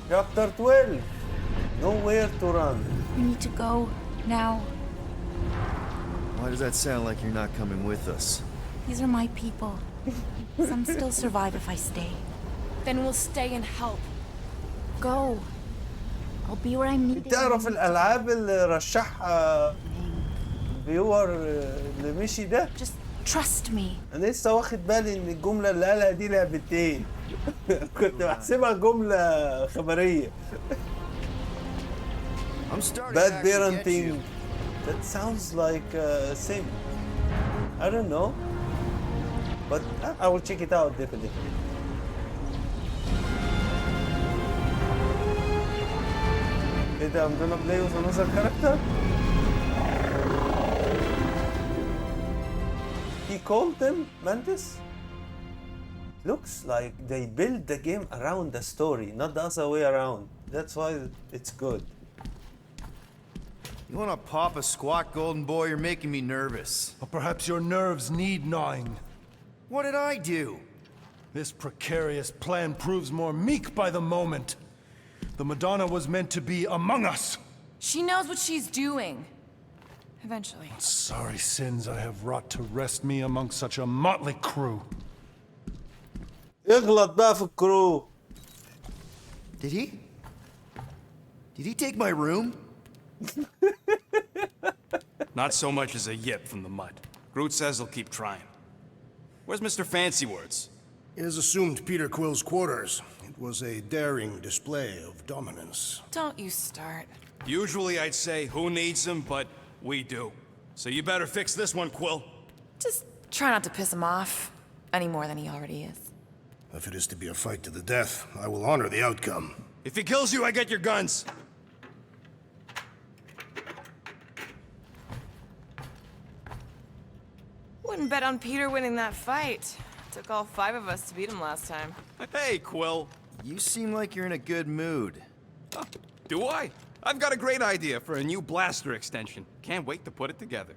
Chapter 12. Nowhere to run. We need to go now. Why does that sound like you're not coming with us? These are my people. Some still survive if I stay. Then we'll stay and help. Go. I'll be where I'm needed. تعرف الألعاب اللي رشحها فيور اللي مشي ده؟ Just trust me. أنا لسه واخد بالي إن الجملة اللي قالها دي لعبتين. كنت بحسبها جملة خبرية. Bad parenting. That sounds like a sim. I don't know. But I will check it out definitely. I'm gonna play with another character. He called them Mantis. Looks like they build the game around the story, not the other way around. That's why it's good. You wanna pop a squat, golden boy? You're making me nervous. Or perhaps your nerves need gnawing. What did I do? This precarious plan proves more meek by the moment. The Madonna was meant to be among us. She knows what she's doing. Eventually. Sorry sins I have wrought to wrest me among such a motley crew. اغلط بقى في الكرو. Did he? Did he take my room? Not so much as a yip from the mud. Groot says he'll keep trying. Where's Mr. Fancy Words? It is assumed Peter Quill's quarters. It was a daring display of dominance. Don't you start. Usually I'd say who needs him, but we do. So you better fix this one, Quill. Just try not to piss him off any more than he already is. If it is to be a fight to the death, I will honor the outcome. If he kills you, I get your guns. Wouldn't bet on Peter winning that fight. Took all 5 of us to beat him last time. Hey, Quill. You seem like you're in a good mood. Oh, do I? I've got a great idea for a new blaster extension. Can't wait to put it together.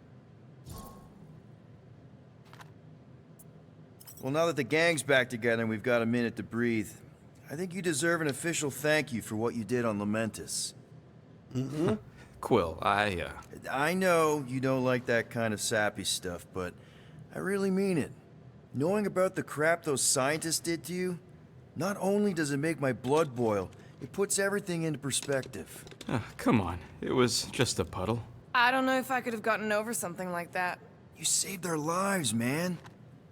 Well, now that the gang's back together and we've got a minute to breathe, I think you deserve an official thank you for what you did on Lamentus. Mm-hmm. Quill, I know you don't like that kind of sappy stuff, but I really mean it. Knowing about the crap those scientists did to you, not only does it make my blood boil, it puts everything into perspective. Come on. It was just a puddle. I don't know if I could have gotten over something like that. You saved our lives, man.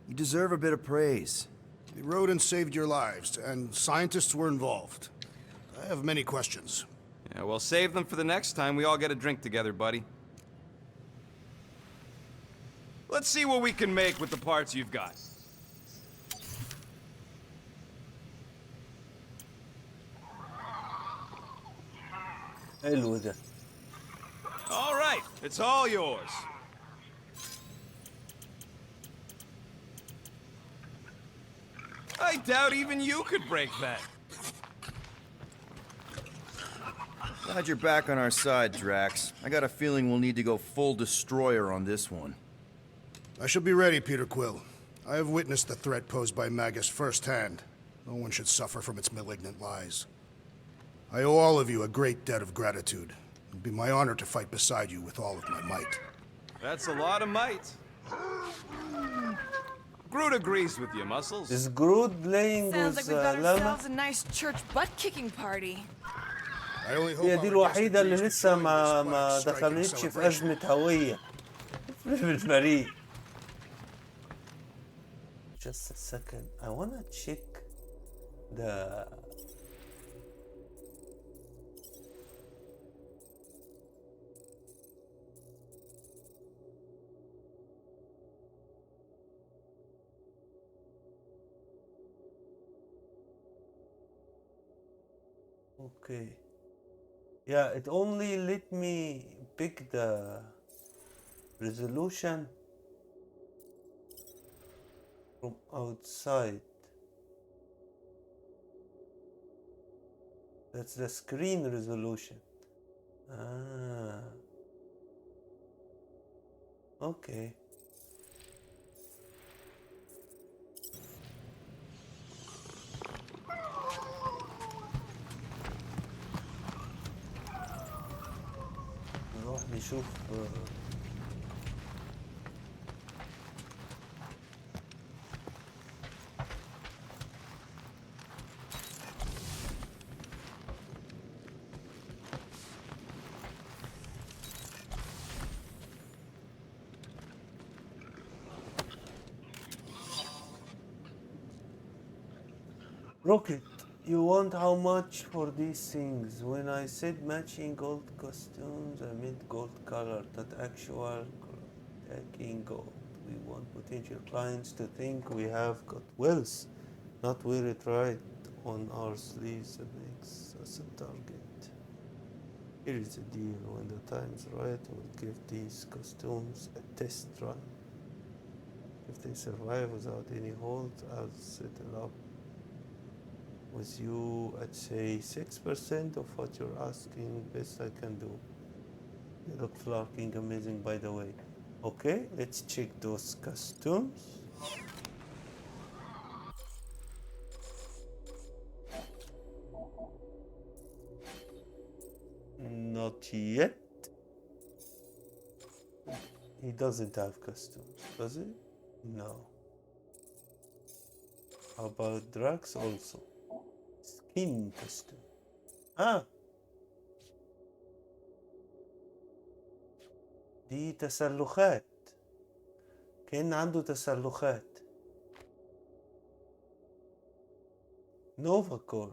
You deserve a bit of praise. The rodents saved your lives, and scientists were involved. I have many questions. Yeah, well, save them for the next time we all get a drink together, buddy. Let's see what we can make with the parts you've got. حلو ده. All right, it's all yours. I doubt even you could break that. Glad you're back on our side, Drax. I got a feeling we'll need to go full destroyer on this one. I shall be ready, Peter Quill. I have witnessed the threat posed by Magus firsthand. No one should suffer from its malignant lies. I owe all of you a great debt of gratitude. It'd be my honor to fight beside you with all of my might. That's a lot of might. Groot agrees with you, Muscles. Is Groot playing Sounds like with we've got Lama? ourselves a nice church butt-kicking party. I only hope هي دي our الوحيدة اللي destiny is لسه to ما join this دخلتش في striking أزمة هوية في الفريق. Just a second. I wanna check the Okay. Yeah, it only let me pick the resolution from outside. That's the screen resolution. Ah. Okay. نشوف Rocket, you want how much for these things? When I said matching gold costumes, I meant gold color, not actual taking gold. We want potential clients to think we have got wealth, not wear it right on our sleeves that makes us a target. Here is the deal. When the time's right, we'll give these costumes a test run. If they survive without any holds, I'll settle up with you at say 6% of what you're asking. Best I can do. They look flarking amazing, by the way. Okay, let's check those costumes. Not yet. He doesn't have costumes, does he? No. How about Drax also? Skin costume. Ah! دي تسلخات. كأن عنده تسلخات. نوفا كور.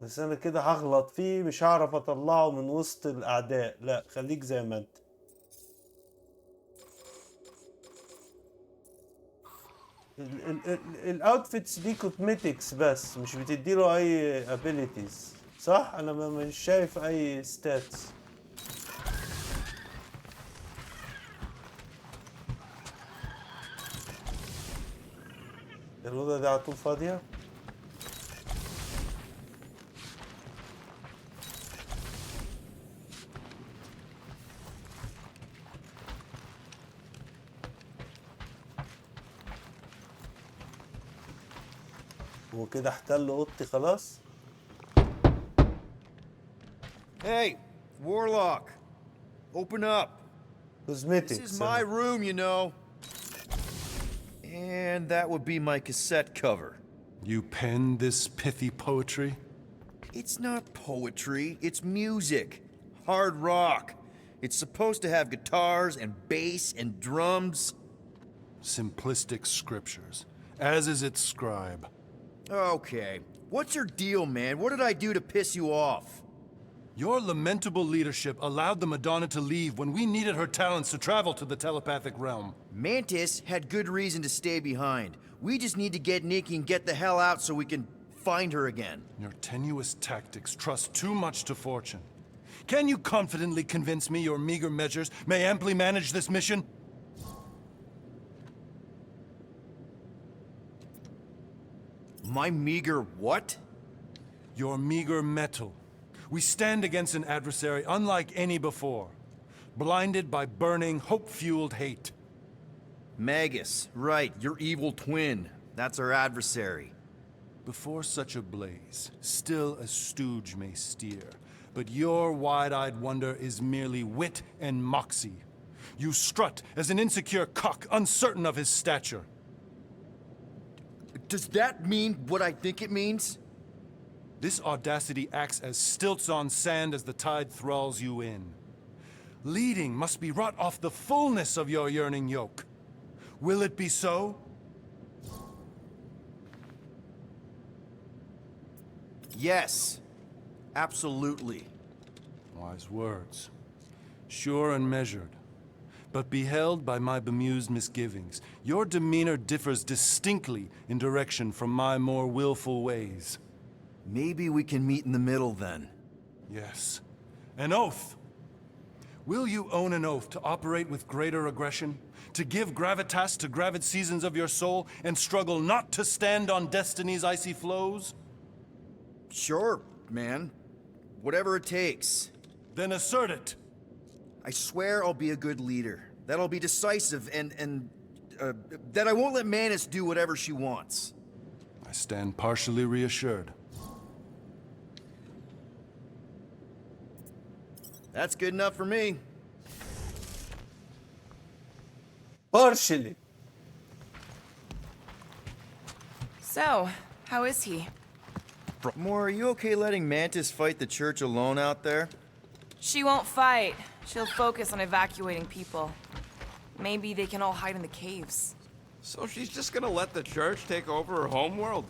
بس انا كده هغلط فيه، مش هعرف اطلعه من وسط الاعداء. لا، خليك زي ما انت. الاوتفيتس دي كوزمتكس بس، مش بتديله اي ابيليتيز، صح؟ انا مش شايف اي ستاتس. الأوضة دي على طول فاضية. وكده احتل اوضتي خلاص. Hey, Warlock, open up. Cosmetics. This is my room, you know. And that would be my cassette cover. You penned this pithy poetry? It's not poetry, it's music. Hard rock. It's supposed to have guitars and bass and drums. Simplistic scriptures, as is its scribe. Okay, what's your deal, man? What did I do to piss you off? Your lamentable leadership allowed the Madonna to leave when we needed her talents to travel to the telepathic realm. Mantis had good reason to stay behind. We just need to get Niki and get the hell out so we can find her again. Your tenuous tactics trust too much to fortune. Can you confidently convince me your meager measures may amply manage this mission? My meager what? Your meager metal. We stand against an adversary unlike any before, blinded by burning, hope-fueled hate. Magus, right, your evil twin. That's our adversary. Before such a blaze, still a stooge may steer, but your wide-eyed wonder is merely wit and moxie. You strut as an insecure cock, uncertain of his stature. Does that mean what I think it means? This audacity acts as stilts on sand as the tide thralls you in. Leading must be wrought off the fullness of your yearning yoke. Will it be so? Yes, absolutely. Wise words. Sure and measured. But beheld by my bemused misgivings, your demeanor differs distinctly in direction from my more willful ways. Maybe we can meet in the middle then. Yes. An oath! Will you own an oath to operate with greater aggression? To give gravitas to gravid seasons of your soul and struggle not to stand on destiny's icy flows? Sure, man. Whatever it takes. Then assert it! I swear I'll be a good leader. That I'll be decisive and that I won't let Manus do whatever she wants. I stand partially reassured. That's good enough for me. Partially. So, how is he? Moore, are you okay letting Mantis fight the church alone out there? She won't fight. She'll focus on evacuating people. Maybe they can all hide in the caves. So she's just gonna let the church take over her homeworld?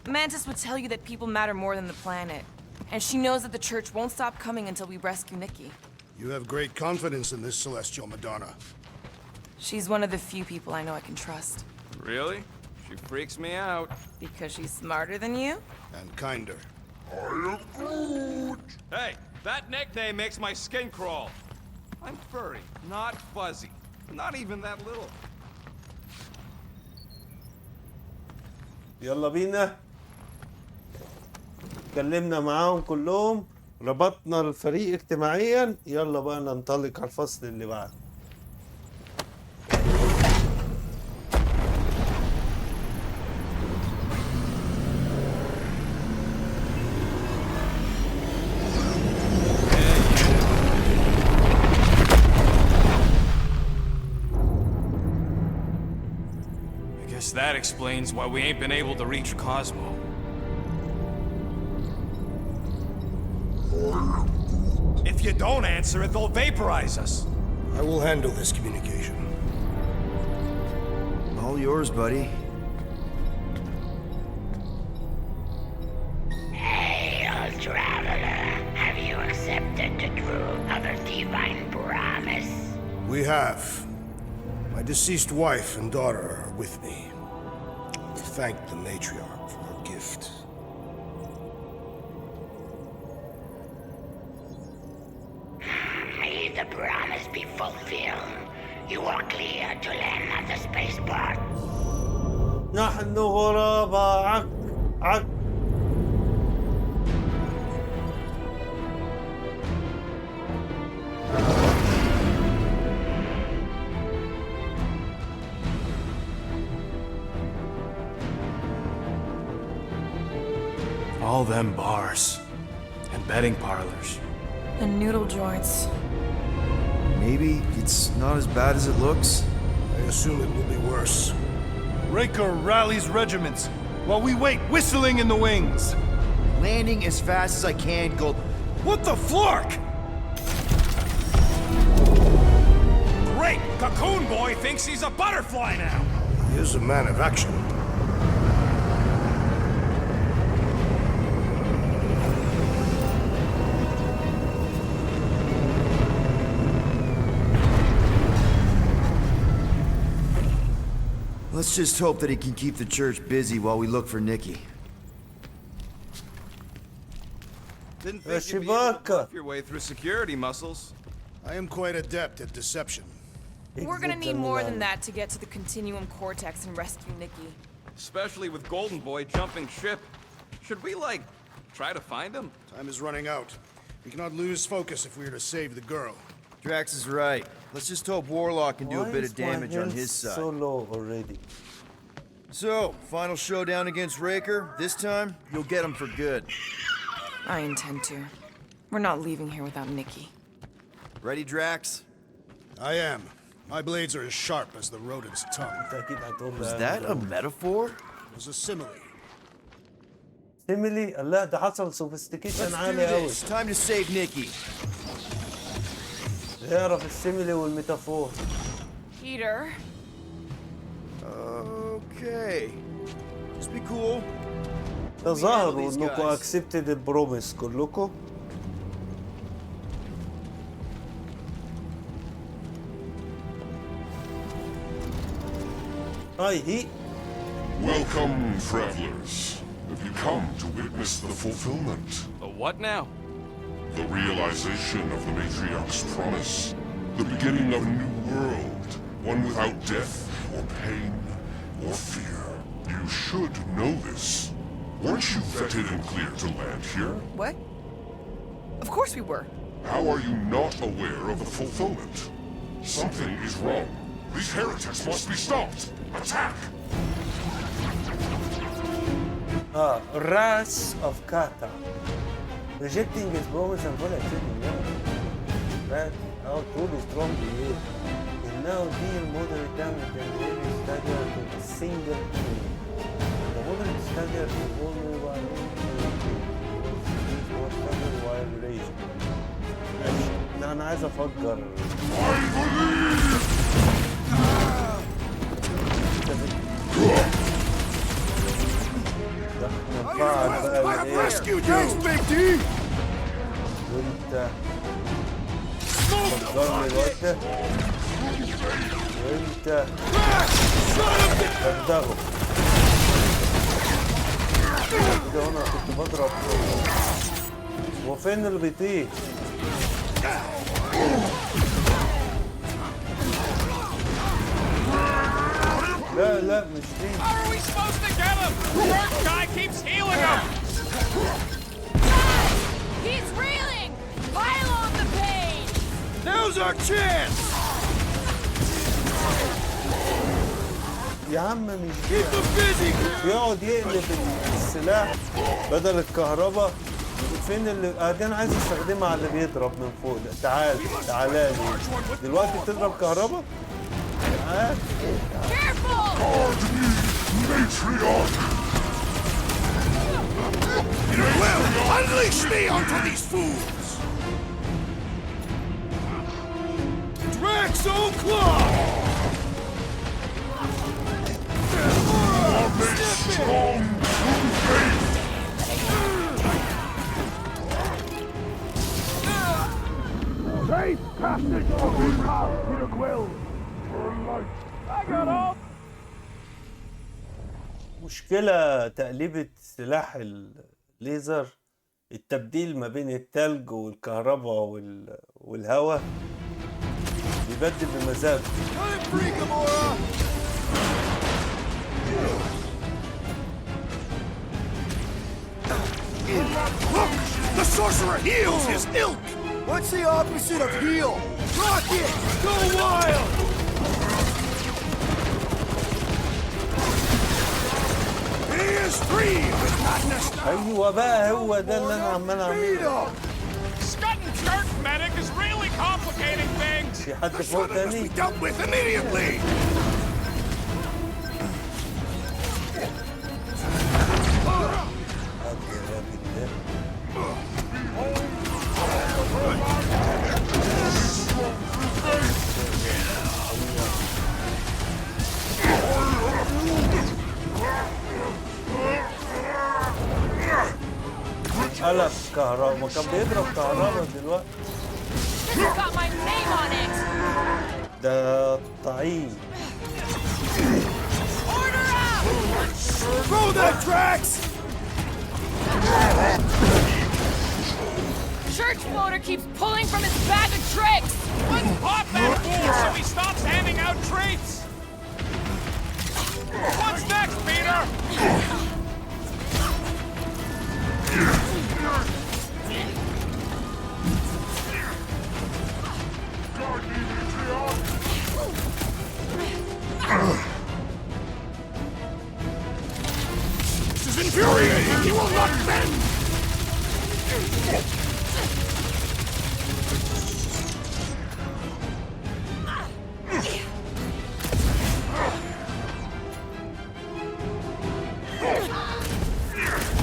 Mantis would tell you that people matter more than the planet. And she knows that the church won't stop coming until we rescue Niki. You have great confidence in this celestial Madonna. She's one of the few people I know I can trust. Really? She freaks me out. Because she's smarter than you? And kinder. Hey, that nickname makes my skin crawl. I'm furry, not fuzzy. Not even that little. يلا بينا. اتكلمنا معاهم كلهم، ربطنا الفريق اجتماعيا، يلا بقى ننطلق على الفصل اللي بعده. That explains why we ain't been able to reach Cosmo. If you don't answer it, they'll vaporize us. I will handle this communication. All yours, buddy. Hail, traveler. Have you accepted the truth of a divine promise? We have. My deceased wife and daughter are with me. Thank the matriarch for her gift. May the promise be fulfilled. You are clear to land at the spaceport. نحن غرباء عك. All them bars and betting parlors. And noodle joints. Maybe it's not as bad as it looks. I assume it will be worse. Raker rallies regiments while we wait whistling in the wings. Landing as fast as I can, Gold. What the flark? Great! Cocoon Boy thinks he's a butterfly now! He is a man of action. Let's just hope that he can keep the church busy while we look for Niki. Didn't think you'd be able to Shibaka. bluff your way through security muscles. I am quite adept at deception. We're gonna need more than that to get to the Continuum Cortex and rescue Niki. Especially with Golden Boy jumping ship. Should we, like, try to find him? Time is running out. We cannot lose focus if we are to save the girl. Drax is right. Let's just hope Warlock can do a bit of damage on his side. So low already. So, final showdown against Raker. This time, you'll get him for good. I intend to. We're not leaving here without Niki. Ready, Drax? I am. My blades are as sharp as the rodent's tongue. Was that a metaphor? It was a simile. سيميلي لا ده حصل سوفيستيكيشن Let's do عالي قوي. this. Time to save Niki. يعرف السيميلي والميتافور. Peter. Okay. Just be cool. تظاهروا these انكم guys. accepted البروميس كلكم. هاي هي. Welcome, travelers. Have you come to witness the fulfillment? The what now? The realization of the Matriarch's promise. The beginning of a new world. One without death, or pain, or fear. You should know this. Weren't you vetted and cleared to land here? What? Of course we were. How are you not aware of the fulfillment? Something is wrong. These heretics must be stopped. Attack! Wrath of Kata. Rejecting his promise and violating him. That how truly strong he is. He now deal moderate damage and heavy stagger to a single enemy. The moderate stagger is vulnerable to more stagger while raging. ماشي. لا انا عايز افجر. I've rescued you! Thanks, Big D! وانت فجرني الواد ده وانت دغدغه كده. هنا كنت بضرب. هو فين اللي بيطير؟ لا لا مش دي. How are we supposed to get him? The work guy keeps healing him. He's reeling! Pile on the pain! Now's our chance! يا عم مش دي. بيقعد يقلب السلاح بدل الكهرباء. فين اللي انا عايز استخدمها على اللي بيضرب من فوق ده. تعال تعالى لي دلوقتي بتضرب كهرباء. تعال. Well, unleash me onto these fools! Draxo Claw! Safe passage for Peter Quill! I got all. مشكلة تقليبة سلاح الليزر، التبديل ما بين التلج والكهرباء والهواء بيبدل بمزاجه. Look! The sorcerer heals his ilk! What's the opposite of heal? Rock it! Go wild! He is free with madness! ايوه بقى هو ده اللي انا عمال اعمله. Scut and jerk medic is really complicating things. في حد فوق تاني؟ Be dealt with immediately! قلب كهرباء، كان بيضرب كهرباء دلوقتي. Got my name on it! ده طعيم. Order out! Throw that Drax! Church floater keeps pulling from his bag of tricks! Let's pop that fool so he stops handing out treats. What's next, Peter? This is infuriating! He will not bend!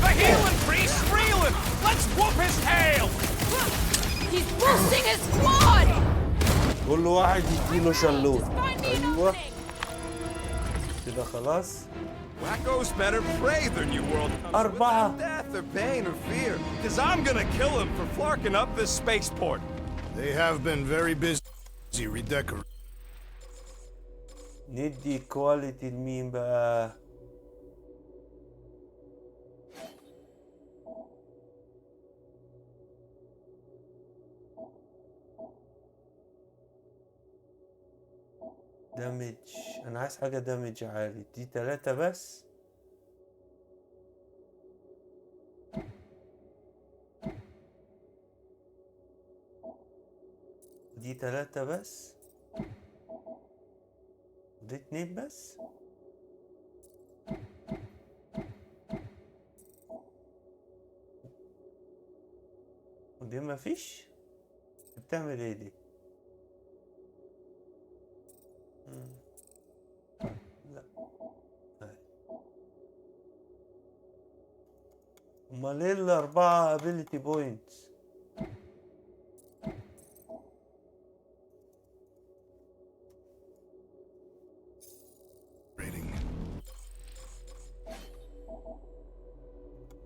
The healing priest's reeling. Let's whoop his tail. He's boosting his squad! كل واحد يديله شلوت. Find me an ايوه opening! كده خلاص. Wackos better pray their new world comes أربعة. without death or pain or fear. Cause I'm gonna kill him for flarking up this spaceport. They have been very busy redecorating. ندي كواليتي لمين بقى؟ دامج. انا عايز حاجة دامج عالي. دي 3 بس. دي 3 بس. دي 2 بس. ودي مفيش. بتعمل ايه دي؟ امال ايه الاربعة ability points؟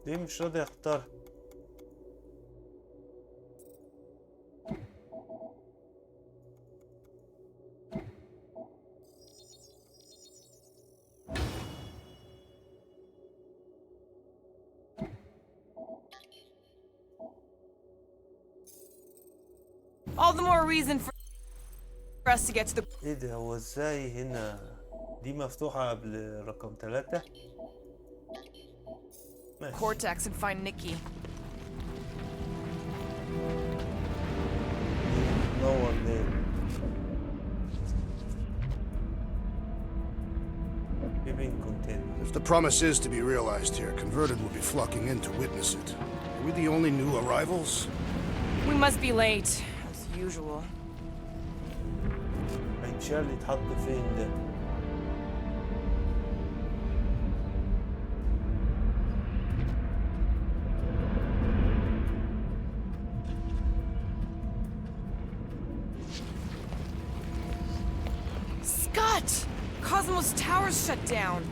ليه مش راضي اختار؟ All the more reason for us to get to the ايه ده؟ هو ازاي هنا دي مفتوحة قبل رقم 3؟ ماشي. cortex and find Nicky. نور ليه؟ Keeping contained. If the promise is to be realized here, converted will be flocking in to witness it. Are we the only new arrivals? We must be late, as usual. هيتشال يتحط فين ده؟ Scott! Cosmo's tower's shut down.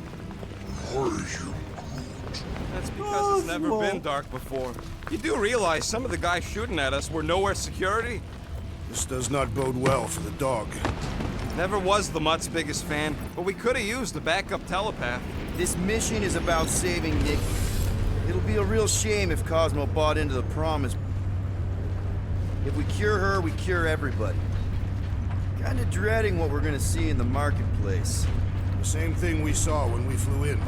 That's because it's never been dark before. You do realize some of the guys shooting at us were Knowwhere security? This does not bode well for the dog. Never was the Mutt's biggest fan, but we could have used a backup telepath. This mission is about saving Nicky. It'll be a real shame if Cosmo bought into the promise. If we cure her, we cure everybody. Kinda dreading what we're gonna see in the marketplace. The same thing we saw when we flew in.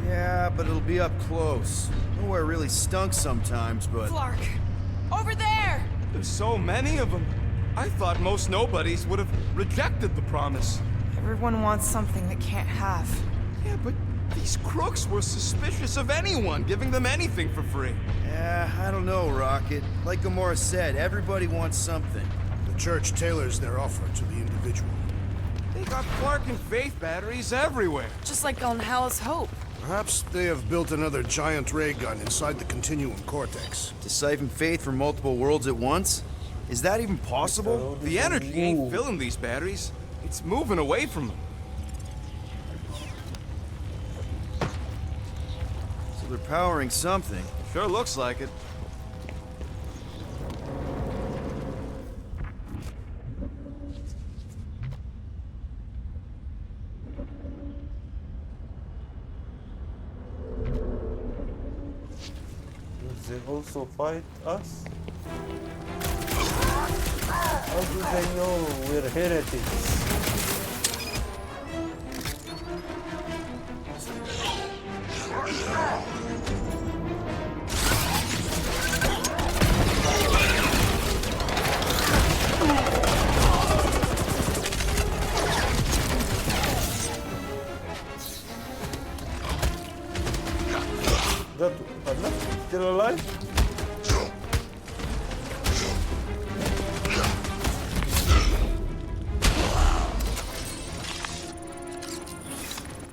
Yeah, but it'll be up close. Knowhere really stunk sometimes, but... Clark! Over there! There's so many of them. I thought most nobodies would have rejected the promise. Everyone wants something they can't have. Yeah, but these crooks were suspicious of anyone giving them anything for free. Yeah, I don't know, Rocket. Like Gamora said, everybody wants something. The church tailors their offer to the individual. They got Clark and Faith batteries everywhere. Just like on Hal's Hope. Perhaps they have built another giant ray gun inside the continuum cortex. To siphon faith from multiple worlds at once? Is that even possible? The energy ain't filling these batteries. It's moving away from them. So they're powering something. Sure looks like it. They also fight us? How do they know we're heretics? That still alive?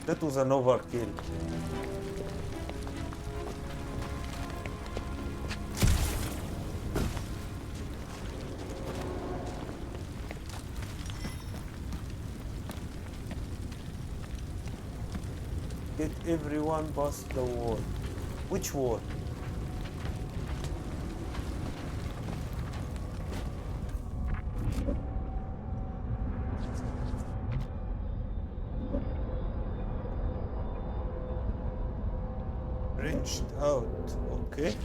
That was an overkill. Get everyone past the wall. Which wall? Wrenched out, okay.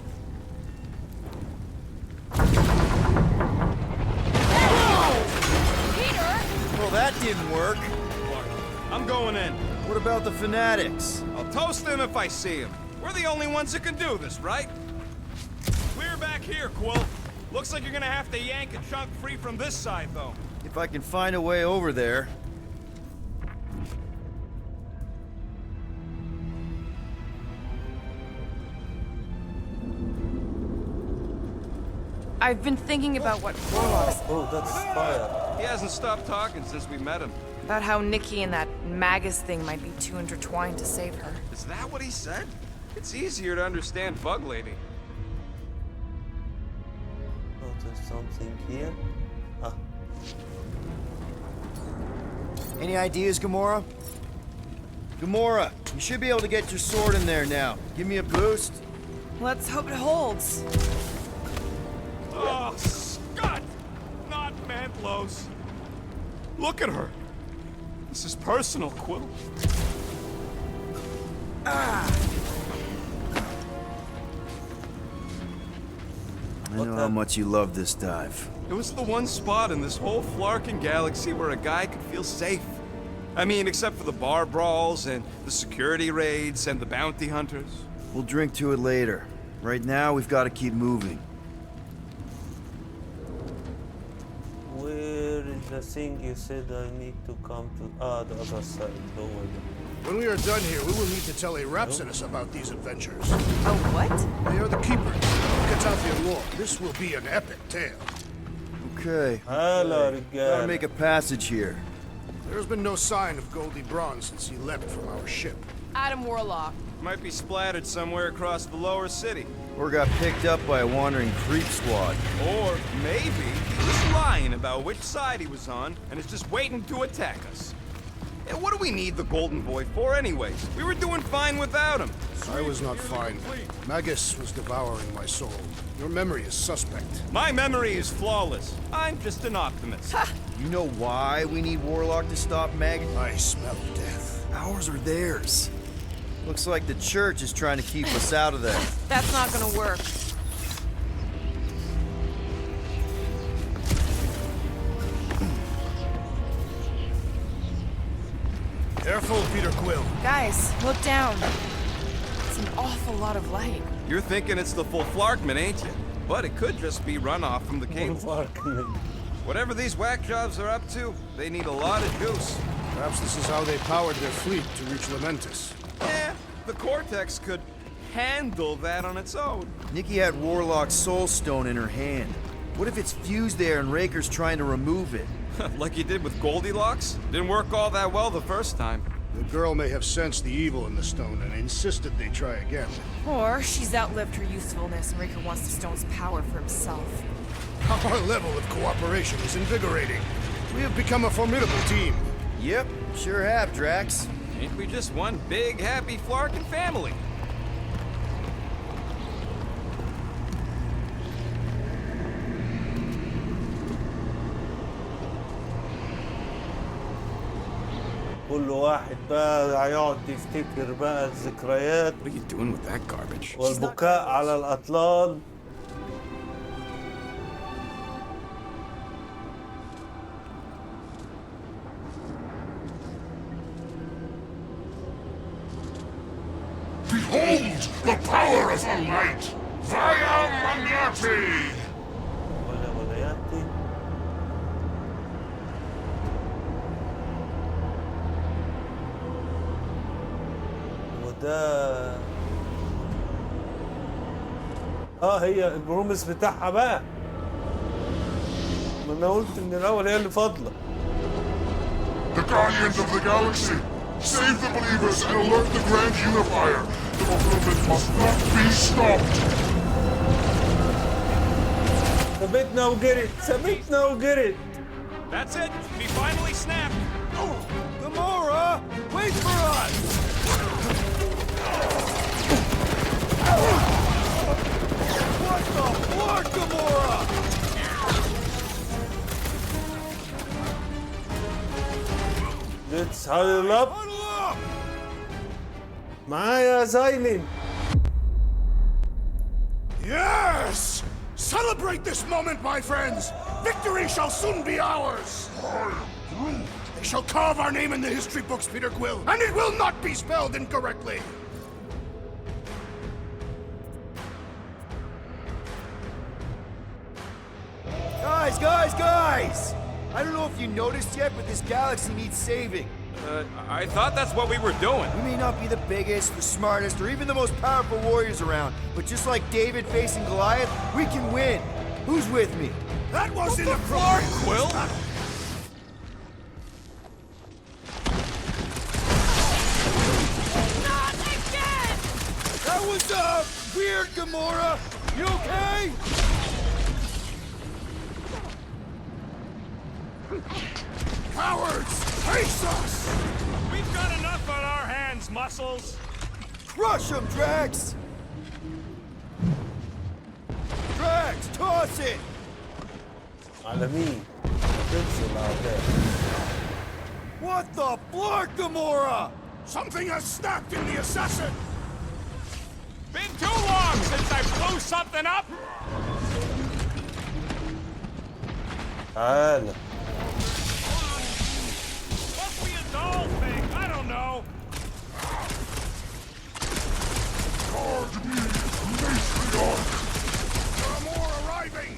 Well, that didn't work. I'm going in. What about the fanatics? I'll toast them if I see them. We're the only ones that can do this, right? Clear back here, Quill. Looks like you're gonna have to yank a chunk free from this side, though. If I can find a way over there. I've been thinking about what Warlock's Oh, that's fire. He hasn't stopped talking since we met him. about how Nicky and that Magus thing might be too intertwined to save her. Is that what he said? It's easier to understand Bug Lady. Oh, there's something here. Ah. Any ideas, Gamora? Gamora, you should be able to get your sword in there now. Give me a boost. Let's hope it holds. Oh, Scott! Not Mantlos. Look at her. This is personal, Quill. I know how much you love this dive. It was the one spot in this whole Flarkin galaxy where a guy could feel safe. I mean, except for the bar brawls and the security raids and the bounty hunters. We'll drink to it later. Right now, we've got to keep moving. Where is the thing you said I need to come to? Ah, the other side. Don't worry. When we are done here, we will need to tell a Rhapsodus about these adventures. Oh, what? They are the keepers of Cataphian lore. This will be an epic tale. Okay. Hello, Gotta make a passage here. There has been no sign of Goldie Braun since he leapt from our ship. Adam Warlock. Might be splattered somewhere across the lower city. Or got picked up by a wandering creep squad. Or maybe he was lying about which side he was on and is just waiting to attack us. And what do we need the Golden Boy for anyways? We were doing fine without him. I was not fine. Magus was devouring my soul. Your memory is suspect. My memory is flawless. I'm just an optimist. You know why we need Warlock to stop Maggot? I smell death. Ours or theirs? Looks like the church is trying to keep us out of there. That's not gonna work. Careful, Peter Quill. Guys, look down. It's an awful lot of light. You're thinking it's the full Flarkman, ain't you? But it could just be runoff from the cable. Whatever these whack jobs are up to, they need a lot of juice. Perhaps this is how they powered their fleet to reach Lamentus. Yeah, the Cortex could handle that on its own. Nikki had Warlock's soul stone in her hand. What if it's fused there and Raker's trying to remove it? Like you did with Goldilocks? Didn't work all that well the first time. The girl may have sensed the evil in the stone and insisted they try again. Or she's outlived her usefulness and Raker wants the stone's power for himself. Our level of cooperation is invigorating. We have become a formidable team. Yep, sure have, Drax. Ain't we just one big, happy Flarkin family? كل واحد بقى هيقعد يفتكر بقى الذكريات. What are you doing with that garbage? والبكاء على الأطلال. Behold the power of the light! Via Magnati! ولا يأتي. وده هي البروميس بتاعها بقى. ما انا قلت من الاول هي اللي فاضله. The Guardians of the Galaxy! Save the believers and alert the Grand Unifier! The movement must not be stopped! ثبتنا وجرت، ثبتنا وجرت. That's it! We finally snapped! Gamora! Wait for us! What the fuck, Gamora? Let's huddle up. معايا زايلين. Yes! Celebrate this moment, my friends! Victory shall soon be ours! They shall carve our name in the history books, Peter Quill, and it will not be spelled incorrectly! Guys! I don't know if you noticed yet, but this galaxy needs saving. I thought that's what we were doing. We may not be the biggest, the smartest, or even the most powerful warriors around, but just like David facing Goliath, we can win. Who's with me? That was inappropriate! Quill? Not again! That Gamora! You okay? Cowards! Face us! We've got enough on our hands, Muscles! Crush him, Drax! Drax, toss it! على مين؟ تنزل أعداء. What the flark, Gamora? Something has snapped in the assassin! Been too long since I blew something up! تعال. Must be a doll thing, I don't know! Guard me, Matriarch! There are more arriving!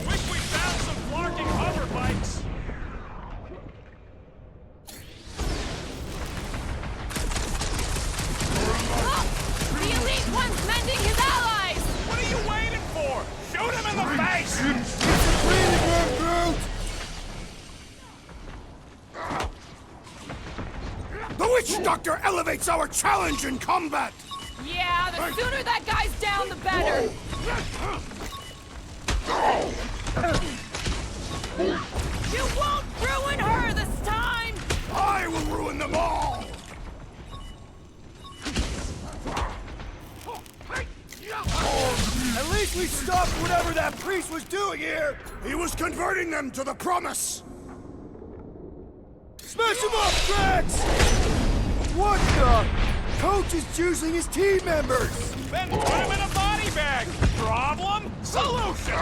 Wish we found some flarking hover bikes! The Elite One's mending his allies! What are you waiting for? Shoot him in the face! The Witch Doctor elevates our challenge in combat! Yeah, the sooner that guy's down, the better! You won't ruin her this time! I will ruin them all! At least we stopped whatever that priest was doing here! He was converting them to the promise! Smash him up, Drax! What the? Coach is choosing his team members! Then put him in a body bag! Problem? Solution!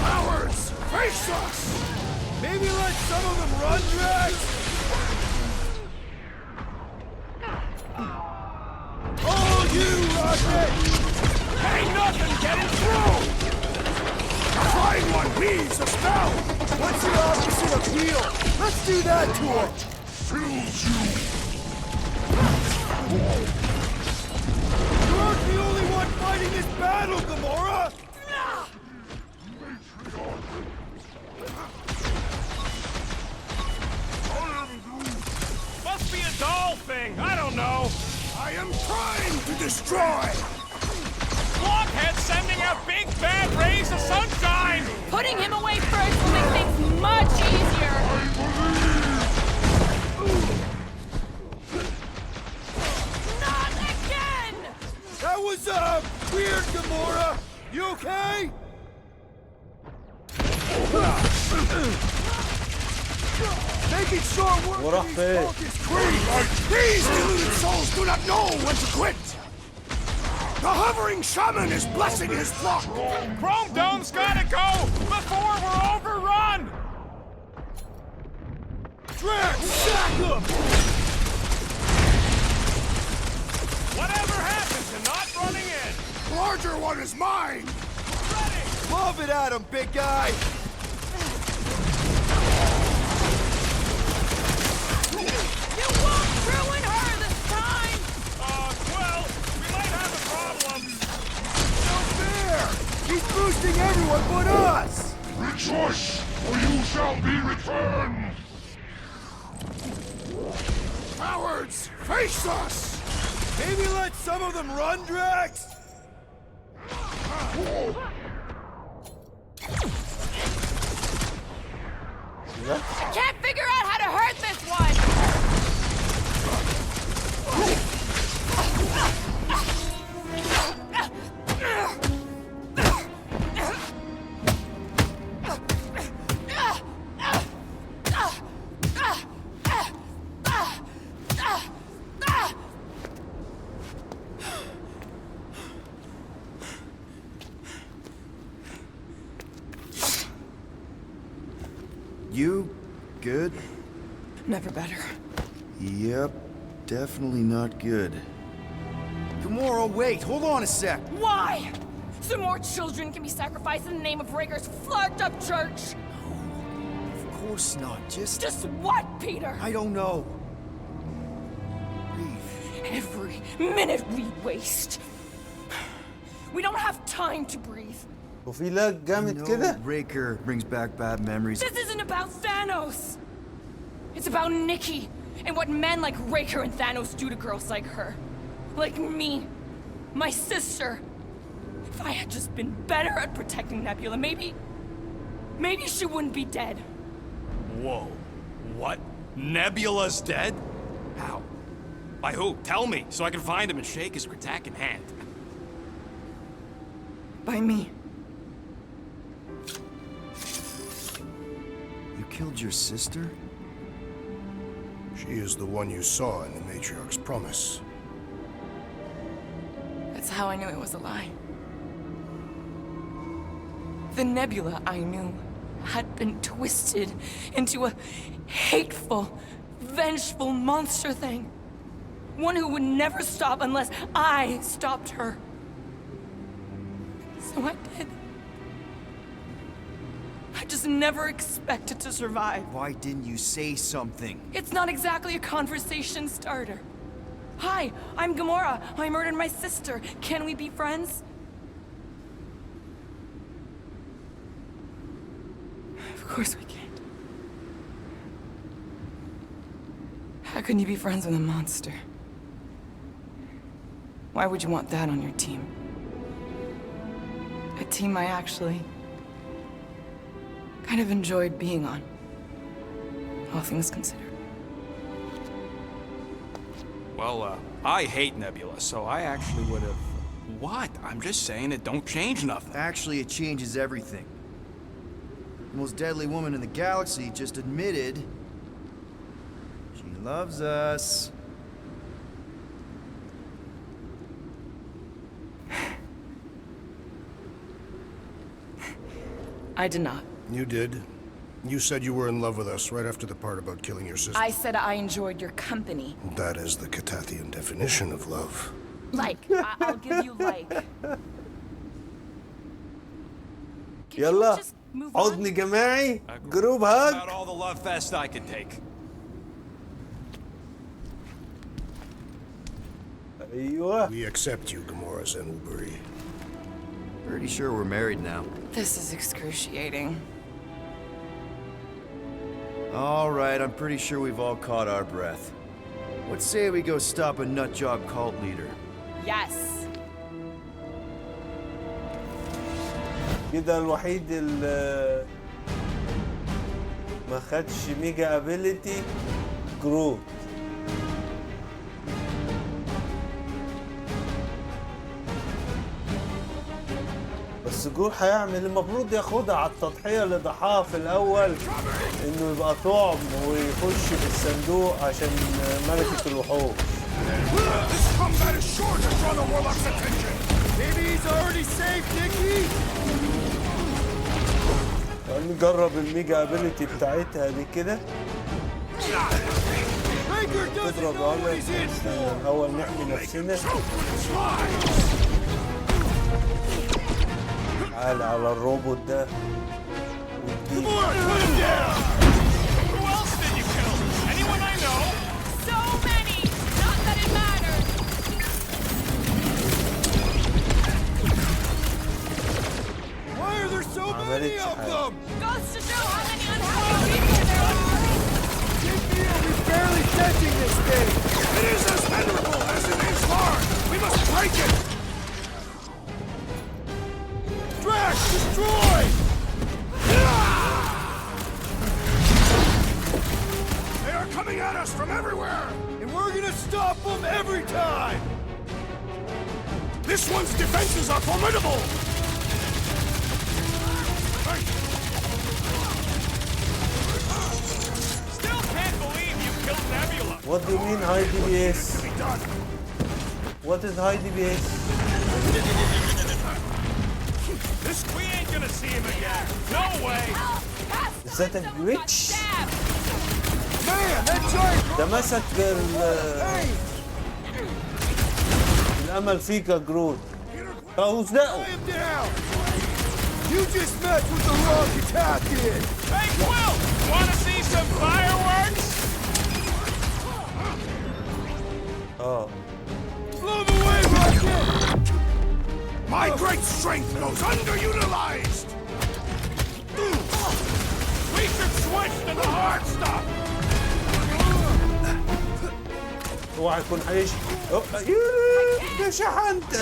Cowards! Face us! Maybe let some of them run, Drax? Oh, you rocket! Ain't nothing getting through! Prime one weaves a spell! What's the opposite of heal? Let's do that to him! Fills you! You aren't the only one fighting this battle, Gamora! Must be a doll thing, I don't know! I am trying to destroy! Blockhead sending out big bad rays of sunshine! Putting him away first will make things much easier! Not again! That was, weird, Gamora! You okay? Making sure we're وراح فين؟ These deluded souls do not know when to quit! The hovering shaman is blessing his flock! Chrome Dome's gotta go before we're overrun! Drax, sack him! Whatever happened to not running in? The larger one is mine! Ready! Love it at him, big guy! You won't ruin her this time! Well, we might have a problem. No fair! He's boosting everyone but us! Rejoice, or you shall be returned! Cowards! Face us! Maybe let some of them run, Drax? I can't figure out how to hurt this one! You good? Never better. Yep, definitely not good. Gamora, wait, hold on a sec. Why? So more children can be sacrificed in the name of Rager's flarked up church? Of course not, just what, Peter? I don't know. Breathe. Every minute we waste. We don't have time to breathe. وفي لاج جامد كده. Raker brings back bad memories. This isn't about Thanos. It's about Nikki and what men like Raker and Thanos do to girls like her. Like me. My sister. If I had just been better at protecting Nebula, maybe she wouldn't be dead. Whoa. What? Nebula's dead? How? By who? Tell me, so I can find him and shake his Kratak in hand. By me. You killed your sister? She is the one you saw in the Matriarch's promise. That's how I knew it was a lie. The Nebula I knew had been twisted into a hateful, vengeful monster thing. One who would never stop unless I stopped her. So I did. I just never expected to survive. Why didn't you say something? It's not exactly a conversation starter. Hi, I'm Gamora. I murdered my sister. Can we be friends? Of course we can't. How can you be friends with a monster? Why would you want that on your team? A team I actually kind of enjoyed being on, all things considered. Well, I hate Nebula, so I actually would have... What? I'm just saying it don't change nothing. Actually, it changes everything. The most deadly woman in the galaxy just admitted she loves us. I did not. You did. You said you were in love with us right after the part about killing your sister. I said I enjoyed your company. That is the Catathian definition of love. Like, I'll give you like. Can you يلا just move on? حضن جماعي جروب هاج. About all the love fest I could take. ايوه. We accept you, Gamora Zenuburi. Pretty sure we're married now. This is excruciating. All right, I'm pretty sure we've all caught our breath. What say we go stop a nutjob cult leader? Yes. كده الوحيد اللي ما خدش ميجا ابيليتي جروت. بس جروت هيعمل المفروض ياخدها على التضحية اللي ضحاها في الأول، إنه يبقى طعم ويخش في الصندوق عشان ملكة الوحوش. This combat is sure to draw the Warlock's attention! Maybe he's already saved, Nicky? نجرب الميجا ابيليتي بتاعتها دي كده. تضرب أولا. استنى الأول نحمي نفسنا. تعال على الروبوت ده. Who else did you kill? Anyone I know? So many! Not that it matters! Why are there so many of them? Goes to show how many unhappy people there are! Nicky will be barely touching this thing! It is as venerable as it is hard! We must break it! Drax, destroy! They are coming at us from everywhere! And we're gonna stop them every time! This one's defenses are formidable! Still can't believe you killed Nebula! What do you mean high DBS? What is high DBS? We ain't gonna see him again! No way! Is that a glitch? Man, that giant... ده مسك الأمل فيك يا جرود. أوزقه. him down! You just messed with the wrong Catathian! Hey, Quill! Wanna see some fireworks? اه. Blow them away, Rocket! My great strength goes underutilized! We should switch to the hard stuff! اوعى يكون حيش. ده شحنت.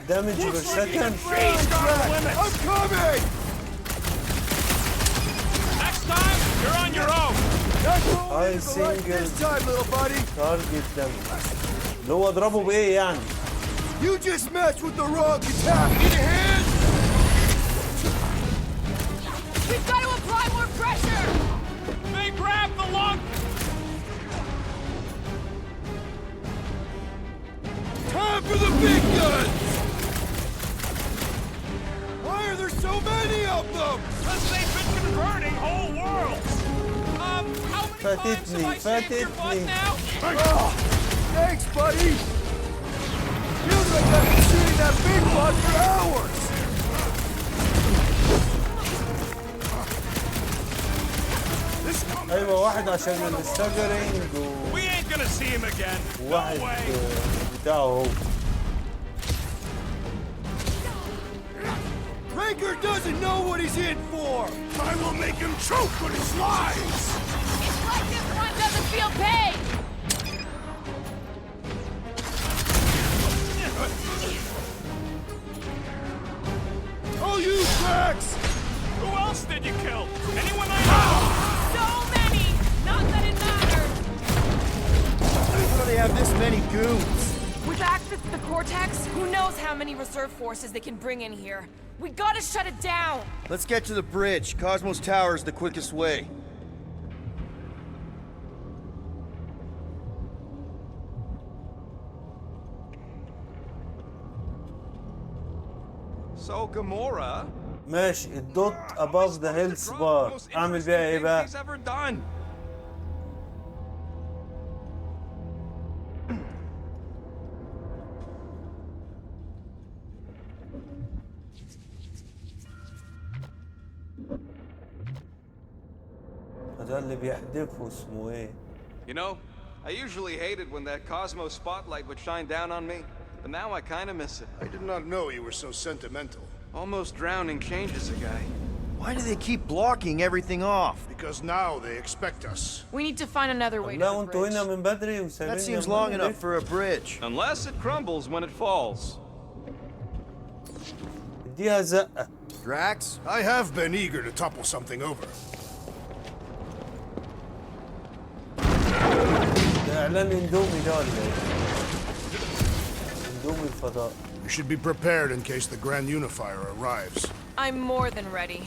دامج بالسكند. I'm coming! Next time, you're on your own. هاي سنجل This time, little buddy! تارجت دامج. اللي هو اضربه بايه يعني؟ You just matched with the wrong attack! Need a hand? We've got to apply more pressure! They grab the lung. Time for the big guns! Why are there so many of them? Because they've been converting whole worlds. How many times have I saved your butt now? Oh, thanks, buddy! Feels like I've been shooting that big one for hours! ايوه واحد عشان الستاجرينج We ain't gonna see him again. وواحد No way. بتاعه هو. Raker doesn't know what he's in for! I will make him choke on his lies! It's like this one doesn't feel pain! Oh, you cracks! Who else did you kill? Anyone I know? So many! Not that it matters! How do they have this many goons? With access to the Cortex, who knows how many reserve forces they can bring in here. We gotta shut it down! Let's get to the bridge. Cosmos Tower is the quickest way. So Gamora. ماشي الدوت above the health bar اعمل بيها ايه بقى؟ He's ever done. ده اللي بيحدفه اسمه ايه؟ You know, I usually hated when that Cosmos spotlight would shine down on me, but now I kind of miss it. I did not know you were so sentimental. Almost drowning changes a guy. Why do they keep blocking everything off? Because now they expect us. We need to find another way to لا the وانتوا هنا bridge. من بدري وسايبيني That seems من long بدري. enough for a bridge. Unless it crumbles when it falls. اديها زقة. Drax? I have been eager to topple something over. ده اعلان اندومي ده ولا ايه؟ اندومي الفضاء. You should be prepared in case the Grand Unifier arrives. I'm more than ready.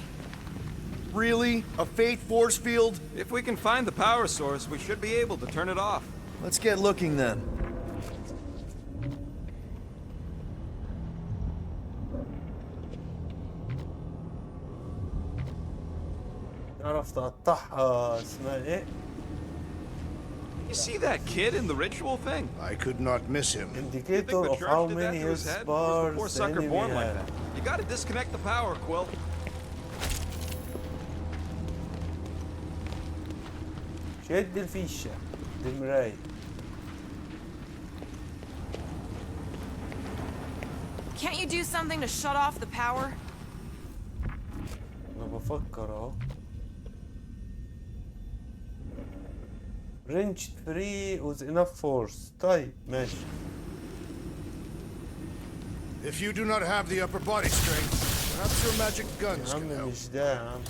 Really? A Faith force field? If we can find the power source, we should be able to turn it off. Let's get looking then. تعرف تقطعها اسمها ايه؟ You see that kid in the ritual thing? I could not miss him. You think indicator the of church how did that many to his health head? Or was the bars poor the sucker enemy born like has. that? You gotta disconnect the power, Quill. شد الفيشة المراية. Can't you do something to shut off the power? انا بفكر اهو. Range 3 with enough force. طيب ماشي. If you do not have the upper body strength, perhaps your magic guns يا can عم help. مش ده يا عم.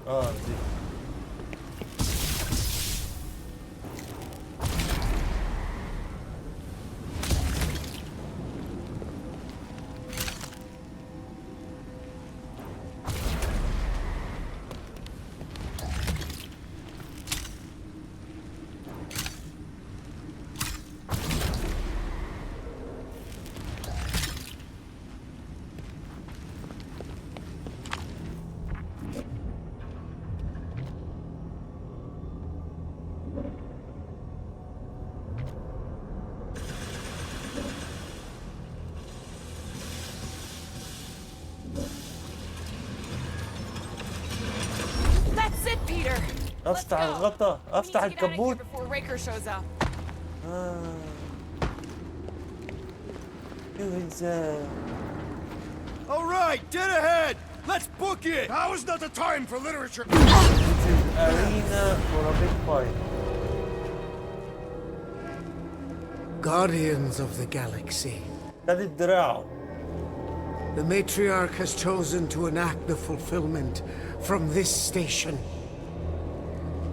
دي. That's it, Peter. Let's افتح go. الغطا We need افتح to get out of here الكبوت. before Raker shows up. شو هالزا. All right, dead ahead! Let's book it! Now is not the time for literature! This is arena for a big fight. Guardians of the Galaxy. خد الدراع. The matriarch has chosen to enact the fulfillment from this station.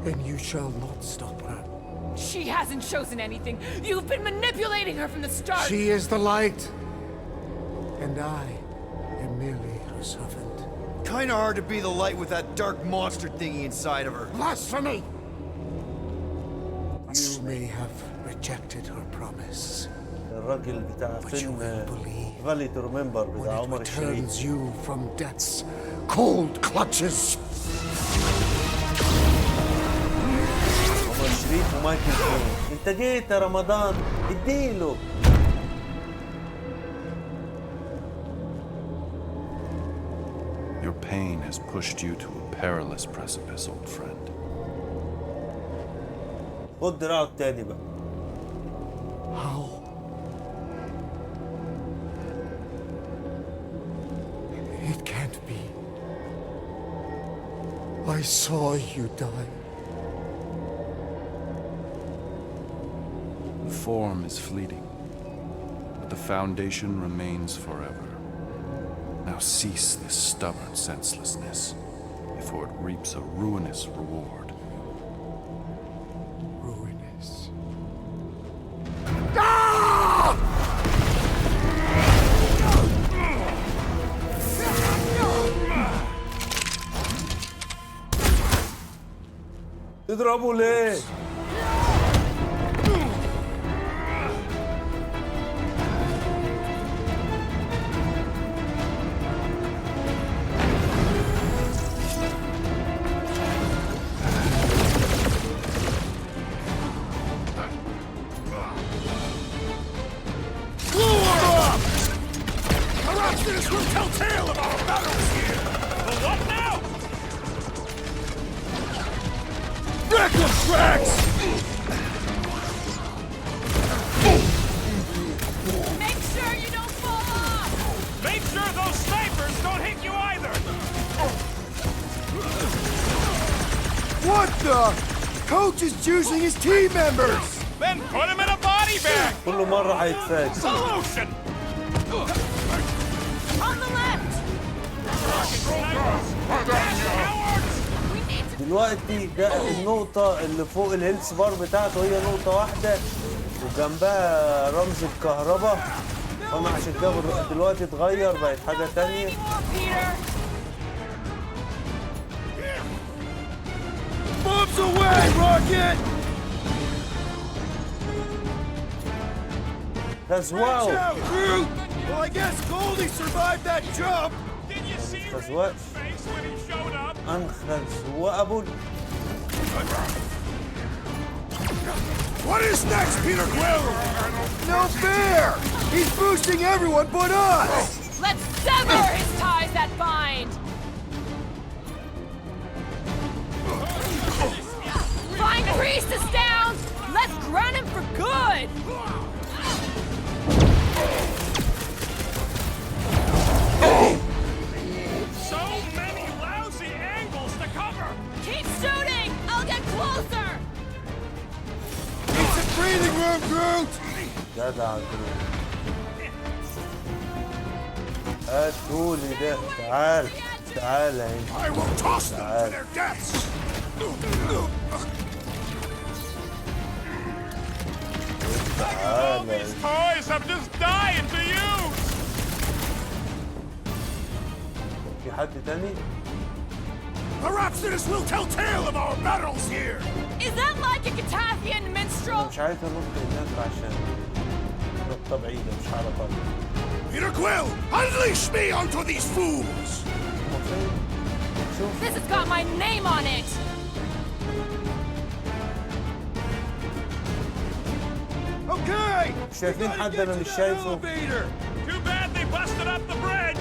And you shall not stop her. She hasn't chosen anything. You've been manipulating her from the start. She is the light. And I am merely her servant. Kinda hard to be the light with that dark monster thingy inside of her. Blasphemy! You may have rejected her promise. الراجل بتاع But you فيلم will believe Valley to Remember when بتاع it عمر الشريف. returns you from death's cold clutches. عمر الشريف ومايكل كين. انت جيت يا رمضان اديله. Your pain has pushed you to a perilous precipice, old friend. خد دراعه التاني بقى. How? It can't be. I saw you die. The form is fleeting, but the foundation remains forever. Now cease this stubborn senselessness, before it reaps a ruinous reward. Ruinous. تضربه ليه؟ This will tell tale of our battles here! But what now? Reckless tracks! Make sure you don't fall off! Make sure those snipers don't hit you either! What the? Coach is choosing his team members! Then put him in a body bag! كل مرة هيتفاجئ. Solution! On the left! دلوقتي ده النقطة اللي فوق الهيلث بار بتاعته هي نقطة واحدة وجنبها رمز الكهرباء، فأنا عشان كده دلوقتي اتغير بقت حاجة تانية. Bombs away, Rocket! تزوقوا. Groot! Well, I guess Goldie survived that jump! Did you see تزوقش. his face when he showed up? أنخز وأبو. What is next, Peter Quill? No fair! He's boosting everyone but us! Let's sever his ties that bind! Find Priestess down! Let's ground him for good! So many lousy angles to cover! Keep shooting! I'll get closer! Need some breathing room, Groot! جدع جروب. هاتولي ده. تعال. تعال I will toss them to their deaths! تعال. These toys have just died to use! في حد تاني؟ Perhaps this will tell tale of our battles here! Is that like a Catathian أنا minstrel? مش عايز أنط هناك عشان نقطة بعيدة مش هعرف أنط. Peter Quill, unleash me onto these fools! شوف. This has got my name on it! Okay! شايفين حد أنا مش شايفه؟ Elevator! Too bad they busted up the bridge!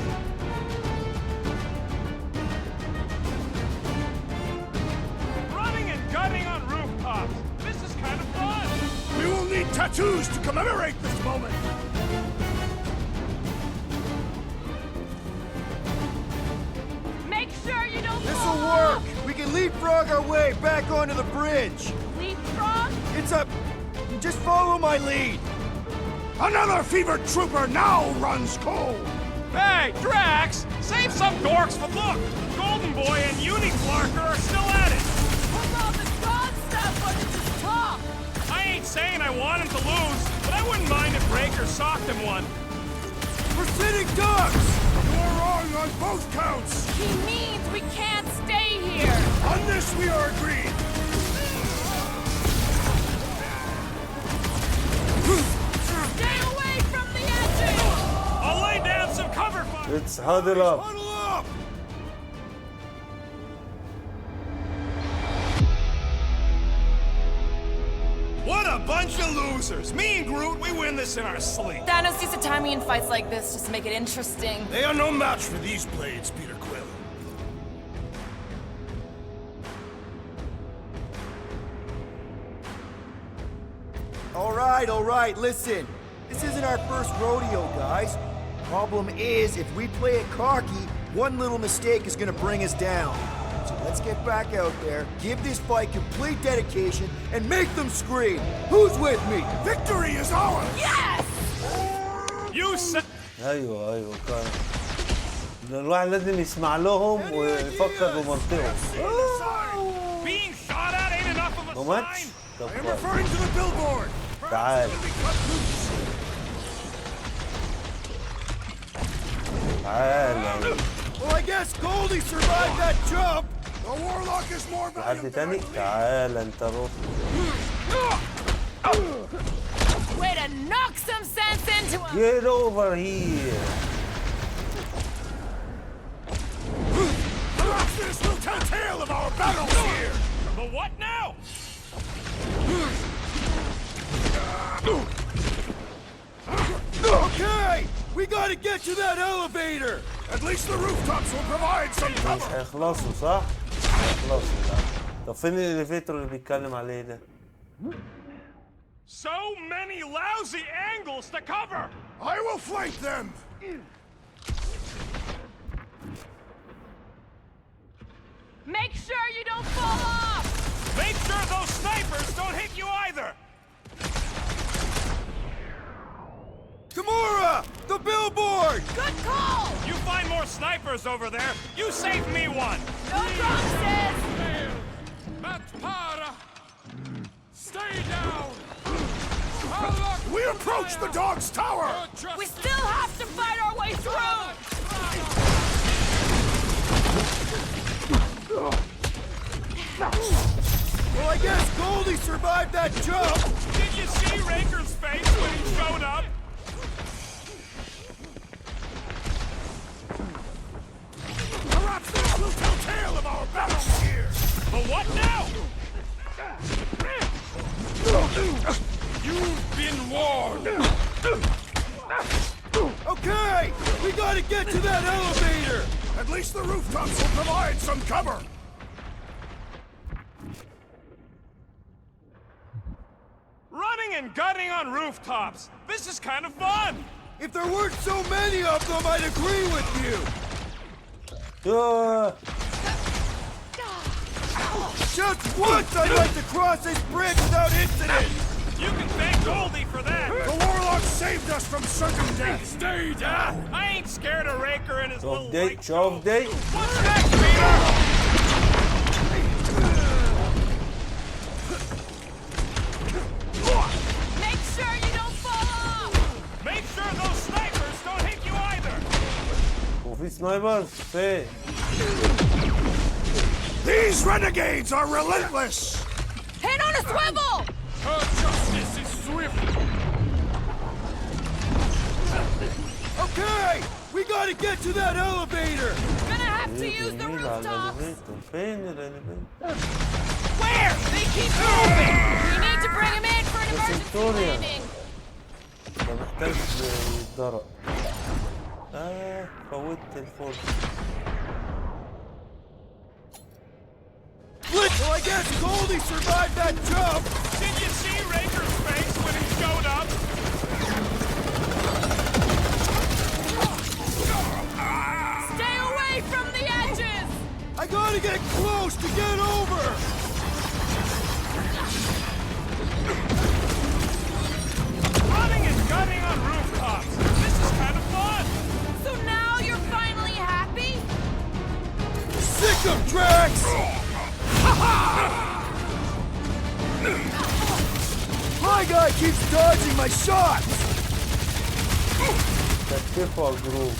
Running and gunning on rooftops! This is kind of fun! We will need tattoos to commemorate this moment! leapfrog our way back onto the bridge. Leapfrog? It's a... Just follow my lead. Another fevered trooper now runs cold! Hey, Drax! Save some dorks for look! Golden Boy and Uniflarker are still at it! Hold on, the god stuff wasn't just talk! I ain't saying I want him to lose, but I wouldn't mind if Raker socked him one. We're sitting ducks! You're wrong on both counts! He means we can't stay here! On this we are agreed! Stay away from the edges! I'll lay down some cover fire! Let's huddle up. Huddle up! What a bunch of losers! Me and Groot, we win this in our sleep. Thanos used to time me in fights like this just to make it interesting. They are no match for these blades, Peter Quill. All right, listen. This isn't our first rodeo, guys. Problem is, if we play it cocky, one little mistake is gonna bring us down. So let's get back out there, give this fight complete dedication, and make them scream. Who's with me? Victory is ours! Yes! You said... ايوه كان الواحد لازم يسمع لهم ويفكر بمنطقهم. Being shot at ain't enough of a No much? sign. طب I am كويس. referring to the billboard! تعال تعال. Well, I guess Goldie survived that jump. The Warlock is more حد valuable تاني؟ than me. تعال انت روح. Way to knock some sense into him! Get over here. Perhaps this will tell tale of our battles here! The what now? Okay, we gotta get to that elevator. At least the rooftops will provide some مش cover! هيخلصوا صح؟ هيخلصوا لا. طب فين الإليفيتور اللي بيتكلم عليه ده؟ So many lousy angles to cover! I will flank them! Make sure you don't fall off! Make sure those snipers don't hit you either! Gamora, the billboard. Good call! You find more snipers over there, you save me one! No promises! Stay down! We approach the dog's tower! We still have to fight our way through! Well, I guess Goldie survived that jump. Did you see Raker's face when he showed up? Perhaps this will tell tale of our battles here! But what now? You've been warned! Okay, we gotta get to that elevator. At least the rooftops will provide some cover! Running and gunning on rooftops! This is kind of fun! If there weren't so many of them, I'd agree with you. Just once I'd like to cross this bridge without incident. You can thank Goldie for that! The Warlock saved us from certain death! Stay down! I ain't scared of Raker and his little شوف دي light شوف show. دي. What's next, Peter? Make sure you don't fall off! Make sure those snipers don't hit you either! وفي سنايبرز فين؟ These renegades are relentless! Head on a swivel! Her justice is swift! Okay, we gotta get to that elevator. Gonna have to use the مين على rooftops! الإليفيتور؟ فين الإليفيتور؟ Where? They keep moving! We need to bring him in for an emergency Victoria. landing! ده محتاج يتضرب. فوتت الفرصة. Well, I guess Goldie survived that jump. Did you see Raker's face when he showed up? Stay away from the edges! I gotta get close to get him, Drax! My guy keeps dodging my shots! تكتفوا جروب.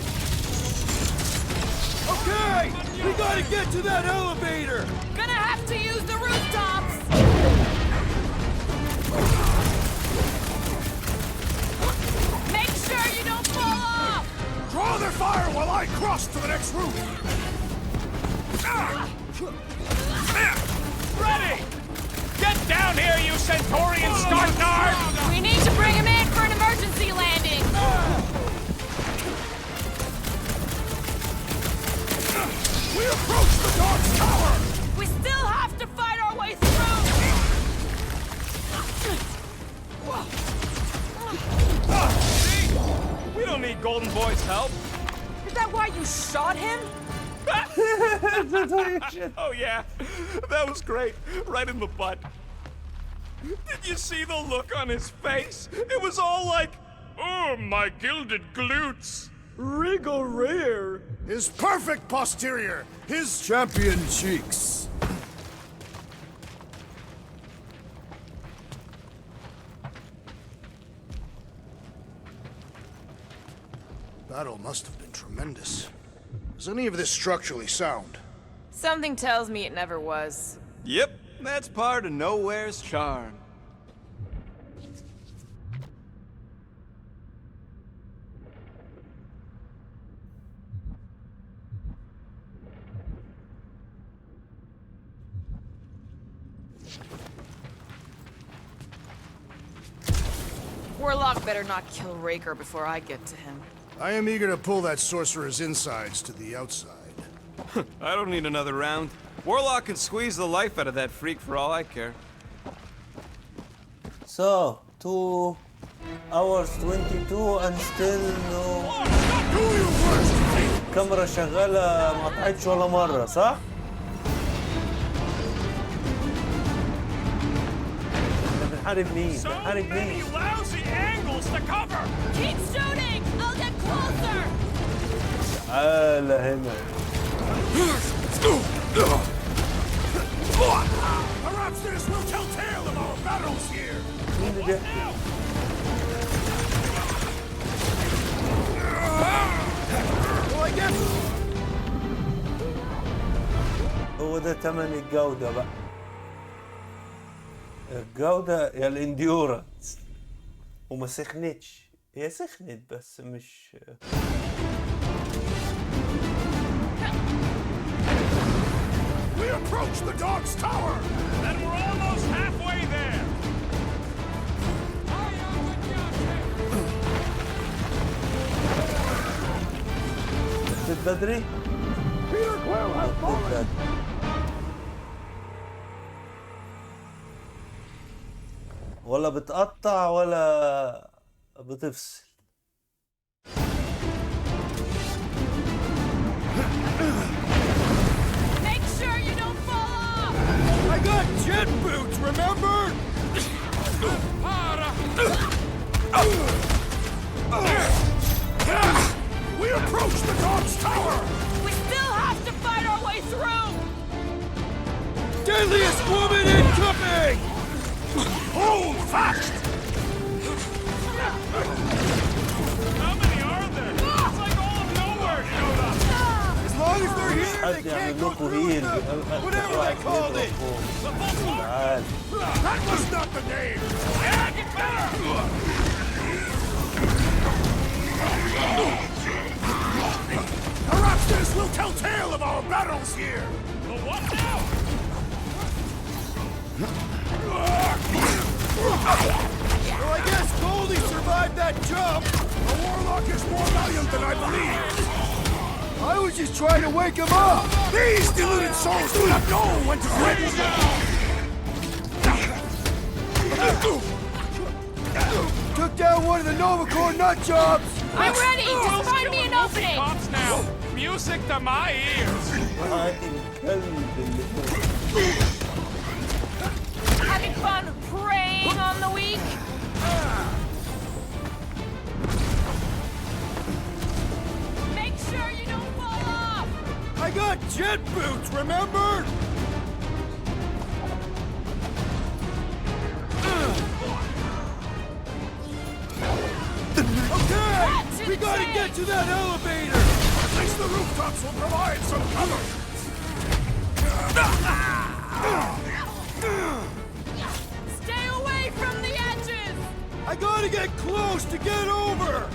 Okay, we gotta get to that elevator! Gonna have to use the rooftops! Make sure you don't fall off! Draw their fire while I cross to the next roof! Ready! Get down here, you Centaurian Starknard! We need to bring him in for an emergency landing! We approach the Dark's tower! We still have to fight our way through! We don't need Golden Boy's help. Is that why you shot him? Oh yeah, that was great. Right in the butt. Did you see the look on his face? It was all like, oh, my gilded glutes. Regal rear! His perfect posterior! His champion cheeks! Battle must have been tremendous. Is any of this structurally sound? Something tells me it never was. Yep, that's part of Knowwhere's charm. Warlock better not kill Raker before I get to him. I am eager to pull that sorcerer's insides to the outside. I don't need another round. Warlock can squeeze the life out of that freak for all I care. So 2 hours 22 and still no. الكاميرا شغالة ما قطعتش ولا مرة صح؟ بنحارب مين؟ بنحارب مين؟ lousy angles to cover. Keep shooting! I'll get closer! تعال هنا. Perhaps this will tell tale of our battles here! مين اللي بيحكي؟ Well, I guess... هو ده تمن الجودة بقى. الجودة يا الانديورنس. وما سخنتش. هي سخنت بس مش. We approach the Dog's Tower! And we're almost halfway there. بدري؟ Peter Quill has fallen! ولا بتقطع ولا بتفصل. Make sure you don't fall off! I got jet boots, remember? We approach the Dog's Tower! We still have to fight our way through! Deadliest woman incoming! Hold fast! How many are there? It's like all of Knowwhere showed up. As long as they're here, they حد can't يعمل go لكم through هيل. the... whatever they called it! تعال. That was not the name! Yeah, get better. Perhaps this will tell tale of our battles here! But what now? Well, I guess Goldie survived that jump! The Warlock is more valiant than I believed! I was just trying to wake him up! These deluded souls do not know when to quit! Took down one of the Nova Corps nut jobs! I'm ready! Just find me an opening! Cops now. Music to my ears. هاي الكلب اللي فوق. Having fun preying on the weak? Make sure you don't fall off! I I got jet boots, remember? Okay! We gotta get to that elevator! At least the rooftops will provide some cover! Stay away from the edges! I gotta get close to get over!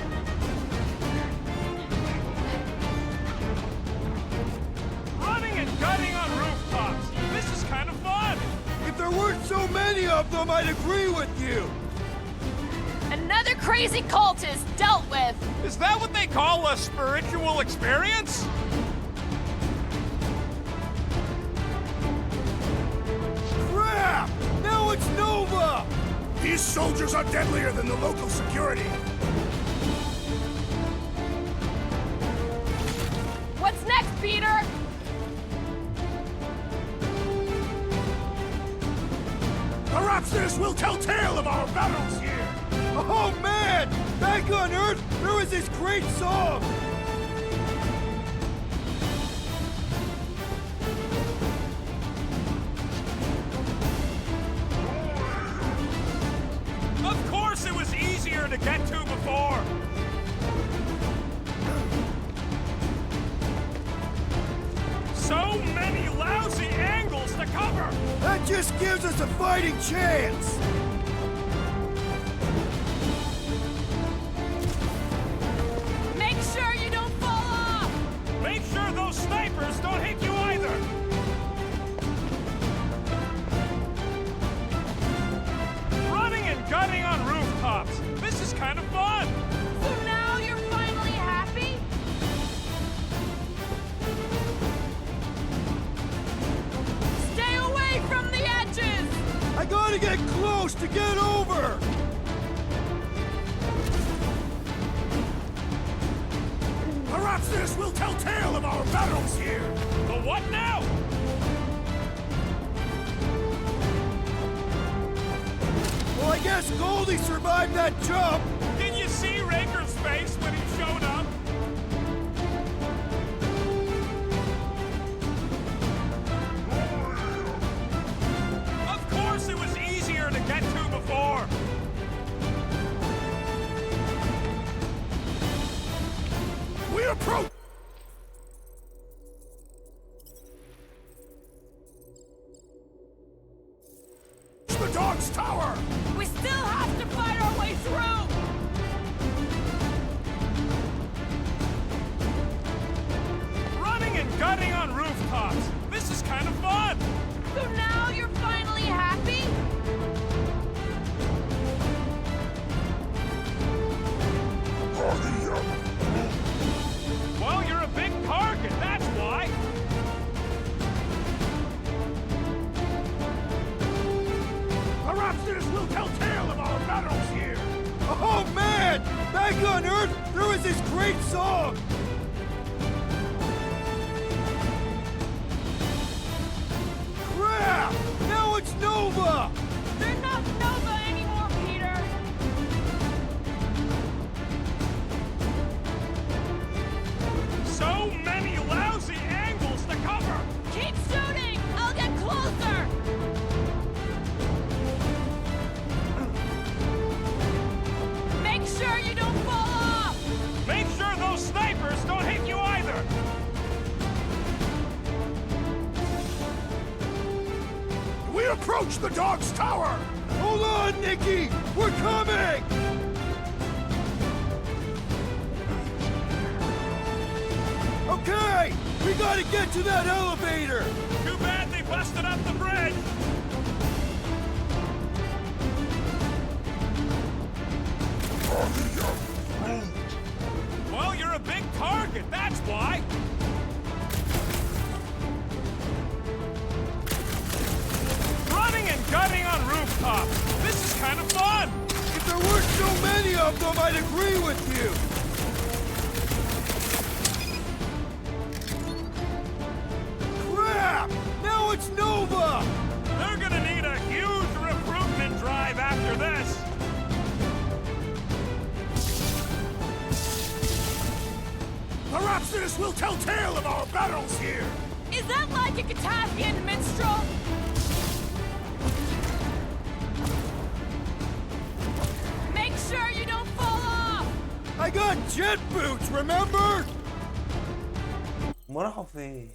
Running and gunning on rooftops. This is kind of fun. If there weren't so many of them, I'd agree with you! Another crazy cultist dealt with! Is that what they call a spiritual experience? Crap! Now it's Nova! These soldiers are deadlier than the local security! What's next, Peter? Perhaps this will tell tale of our battles here! Oh man! Back on Earth, there was this great song! Of course it was easier to get to before. So many lousy angles to cover. That just gives us a fighting chance! Make sure you don't fall off! Make sure those snipers don't hit you either. Running and gunning on rooftops. This is kind of fun. So now you're finally happy? Stay away from the edges! I gotta get close to get over! Perhaps this will tell tale of our battles here! The what now? Well, I guess Goldie survived that jump! Did you see Raker's face when he showed up? Of course it was easier to get to before. We approach the Dog's Tower! We still have to fight our way through! Running and gunning on rooftops. This is kind of fun. So now you're finally happy? Well, you're a big target, that's why. Perhaps this will tell tale of our battles here! Oh man! Back on Earth, there was this great song! Crap! Now it's Nova! They're not Nova anymore, Peter! So many lousy angles to cover. Keep shooting! I'll get closer! Make sure you don't fall off! Make sure those snipers don't hit you either. We approach the Dog's Tower! Hold on, Nicky! We're coming! Okay! We gotta get to that elevator! Too bad they busted up the bridge. Well, you're a big target, that's why. Running and gunning on rooftops. This is kind of fun. If there weren't so many of them, I'd agree with you! Crap! Now it's Nova! They're gonna need a huge recruitment drive after this. Perhaps this will tell tale of our battles here! Is that like a Catasthian minstrel? Make sure you don't fall off! I got jet boots, remember? ما راحوا فين؟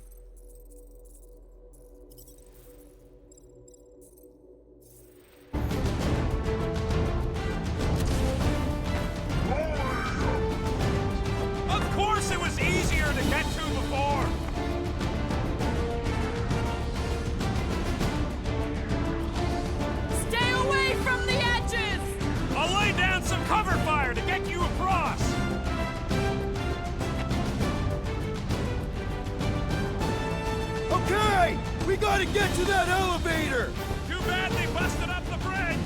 Of course it was easier to get to before! Stay away from the edges! I'll lay down some cover fire to get you across! Okay! We gotta get to that elevator! Too bad they busted up the bridge!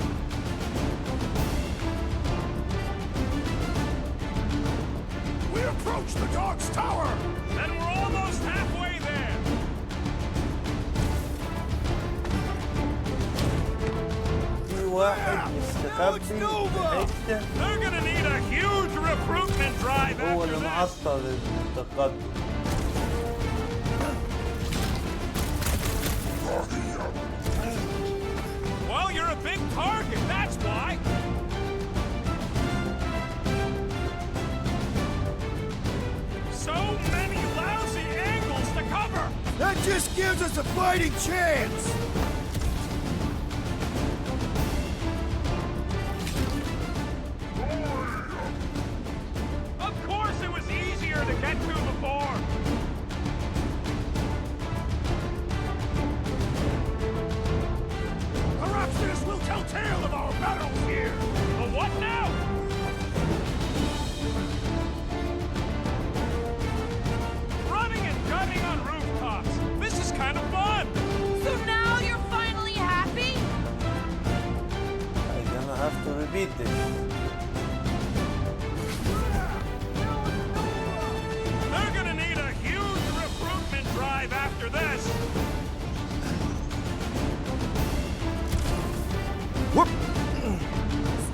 We approach the dog's tower! And we're almost halfway there! في واحد مستخبي في حتة They're gonna need a huge recruitment drive هو after اللي this! معطل التقدم. Well, you're a big target, that's why! So many lousy angles to cover! That just gives us a fighting chance! Of course it was easier to get to before! Perhaps this will tell tale of our battles here! But what now? Running and gunning on rooftops! This is kind of fun! So now you're finally happy? I'm gonna have to repeat this. They're gonna need a huge recruitment drive after this!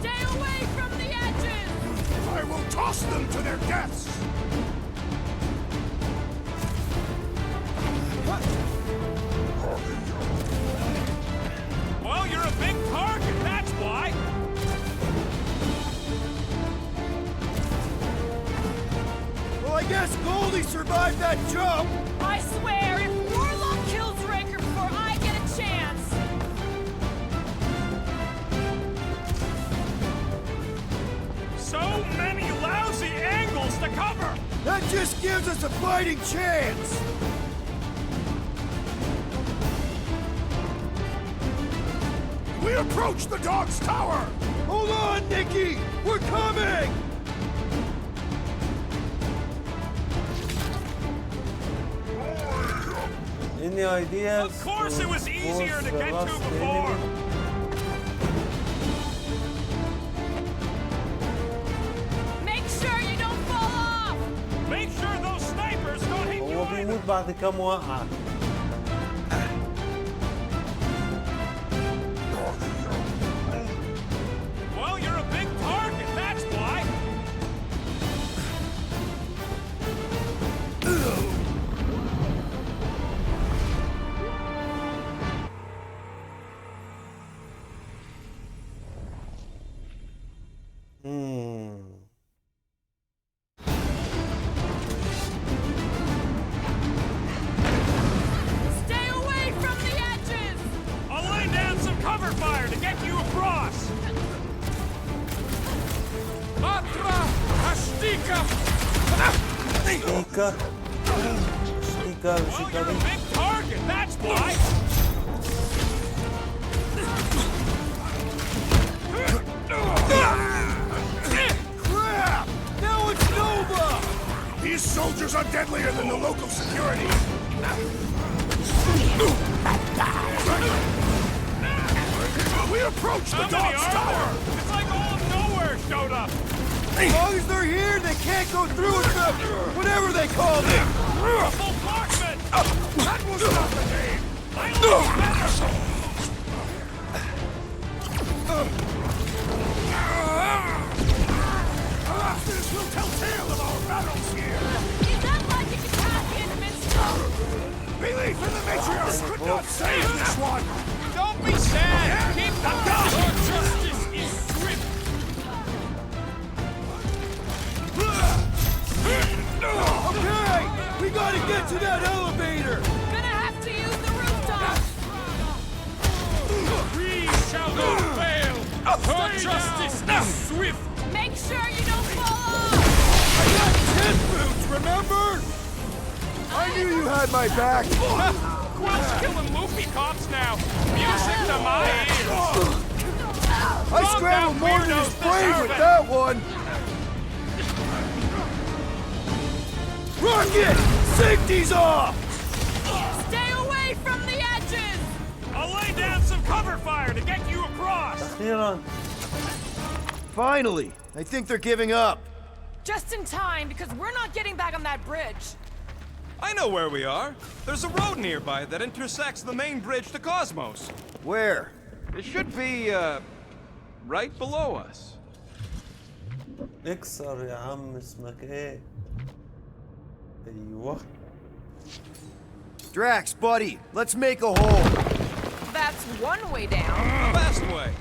Stay away from the edges! I will toss them to their deaths! Well, you're a big target, that's why! Well, I guess Goldie survived that jump! I swear, if Warlock kills Raker before I get a chance... So many lousy angles to cover! That just gives us a fighting chance! We approach the dog's tower! Hold on, Nicky! We're coming! Any ideas? Of course it was easier to get to force the before! enemy? Make sure you don't fall off! Make sure those snipers don't hit you هو either! بيموت بعد كام وقعة. Well, you're a big target, that's why! Stay away from the edges! I'll lay down some cover fire to get you across! Atra Ashtika! شتيكا شتيكا Well, شتيكا you're a دي. big target, that's why! Crap! Now it's Nova! These soldiers are deadlier than the local security! We approach the How many dog's are tower! there? It's like all of Knowwhere showed up! As long as they're here, they can't go through with the whatever they call them! Full marksman! That was not the name! I know better! Perhaps this will tell tale of our battles here! Is that not saying this one! Don't be sad! Keep the gun! Your justice is swift! Okay! We gotta get to that elevator! Gonna have to use the rooftop! We shall not fail! Her justice is swift! Make sure you don't fall off! I got 10 boots, remember? I knew you had my back! Quill's killing loopy cops now! Music to my ears! I scrambled more than his brain with that one! Rocket! Safety's off! Stay away from the edges! I'll lay down some cover fire to get you across! أخيرا. Finally! I think they're giving up. Just in time, because we're not getting back on that bridge. I know where we are. There's a road nearby that intersects the main bridge to Cosmos. Where? It should be, right below us. اكسر يا عم اسمك ايه؟ ايوه. Drax, buddy, let's make a hole. That's one way down. The best way.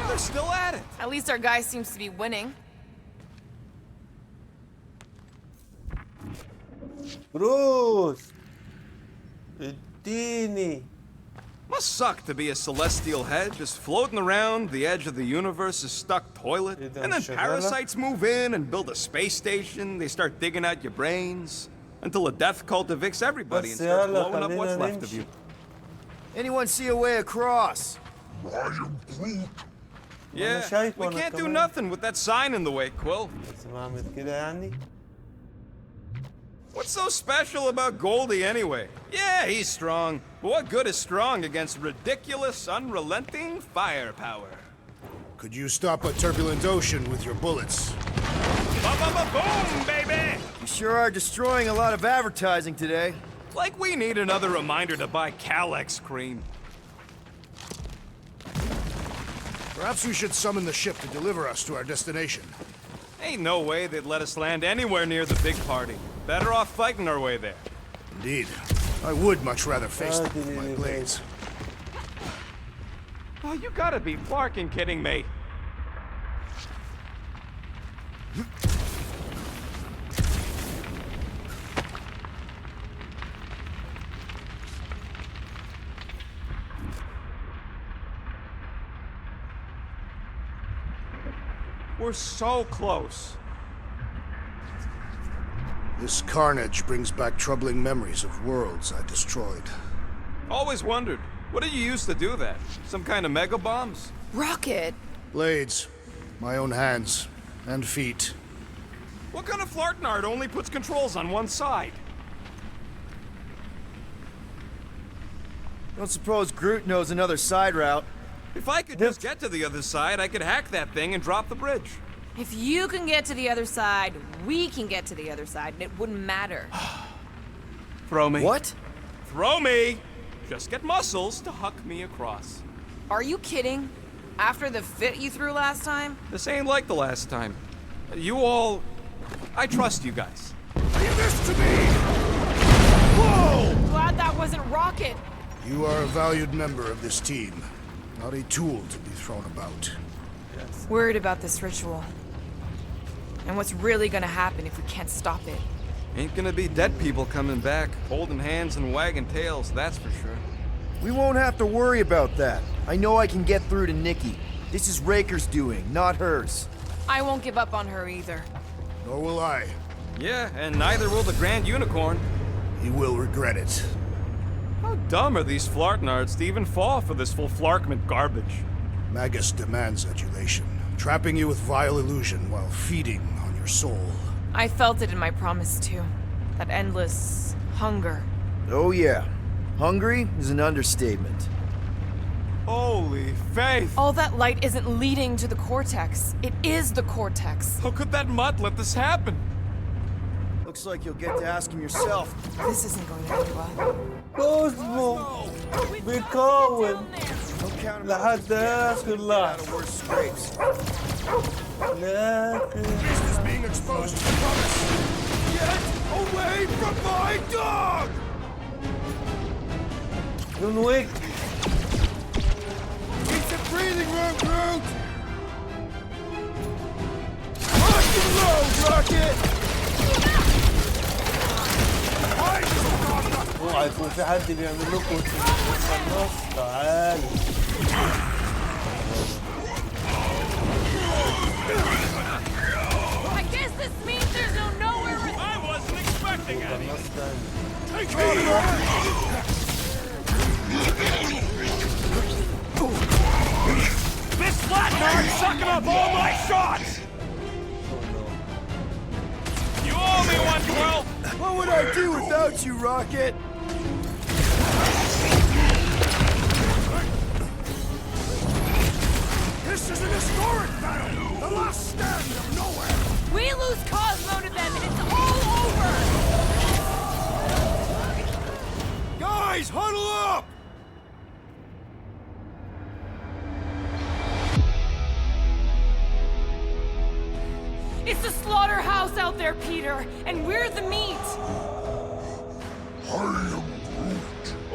They're still at it. At least our guy seems to be winning. بروس اديني. Must suck to be a celestial head, just floating around the edge of the universe's stuck toilet. And then parasites move in and build a space station. They start digging out your brains until a death cult evicts everybody and starts blowing up what's left of you. Anyone see a way across? I am Groot. Yeah, we can't do nothing with that sign in the way, Quill. لازم اعمل كده يعني. What's so special about Goldie anyway? Yeah, he's strong, but what good is strong against ridiculous, unrelenting firepower? Could you stop a turbulent ocean with your bullets? Ba-ba-ba-boom, baby! You sure are destroying a lot of advertising today. Like we need another reminder to buy Calyx cream. Perhaps we should summon the ship to deliver us to our destination. Ain't no way they'd let us land anywhere near the big party. Better off fighting our way there. Indeed. I would much rather face them with my blades. Oh, you gotta be fucking kidding me. We're so close. This carnage brings back troubling memories of worlds I destroyed. Always wondered, what did you use to do that? Some kind of mega bombs? Rocket? Blades. My own hands. And feet. What kind of flartnard only puts controls on one side? Don't suppose Groot knows another side route. If I could just get to the other side, I could hack that thing and drop the bridge. If you can get to the other side, we can get to the other side, and it wouldn't matter. Throw me. What? Throw me! Just get muscles to huck me across. Are you kidding? After the fit you threw last time? This ain't like the last time. You all... I trust you guys. Leave this to me! Whoa! Glad that wasn't Rocket. You are a valued member of this team. Not a tool to be thrown about. Worried about this ritual. And what's really gonna happen if we can't stop it. Ain't gonna be dead people coming back, holding hands and wagging tails, that's for sure. We won't have to worry about that. I know I can get through to Nikki. This is Raker's doing, not hers. I won't give up on her either. Nor will I. Yeah, and neither will the Grand Unicorn. He will regret it. How dumb are these flartnards to even fall for this full flarkment garbage? Magus demands adulation, trapping you with vile illusion while feeding on your soul. I felt it in my promise too. That endless hunger. Oh yeah. Hungry is an understatement. Holy faith! All that light isn't leading to the cortex. It is the cortex. How could that mutt let this happen? Looks like you'll get to ask him yourself. This isn't going to end well. كوزمو بيكون Don't count him لحد آخر out لحظة. of worse scrapes. لكن Beast is being exposed to the promise. Get away from my dog! Don't wake. Need some breathing room, Groot! Rock and low, Rocket! اوعى يكون في حد بيعمل لكم النص. تعالوا. I guess this means there's no nowhere. I wasn't expecting any. Take me! This flat guard's sucking up all my shots! You owe me one, Quill! What would I do without you, Rocket? This is an historic battle! The last stand of Knowwhere! We lose Cosmo to them and it's all over! Guys, huddle up! It's the slaughterhouse out there, Peter, and we're the meat.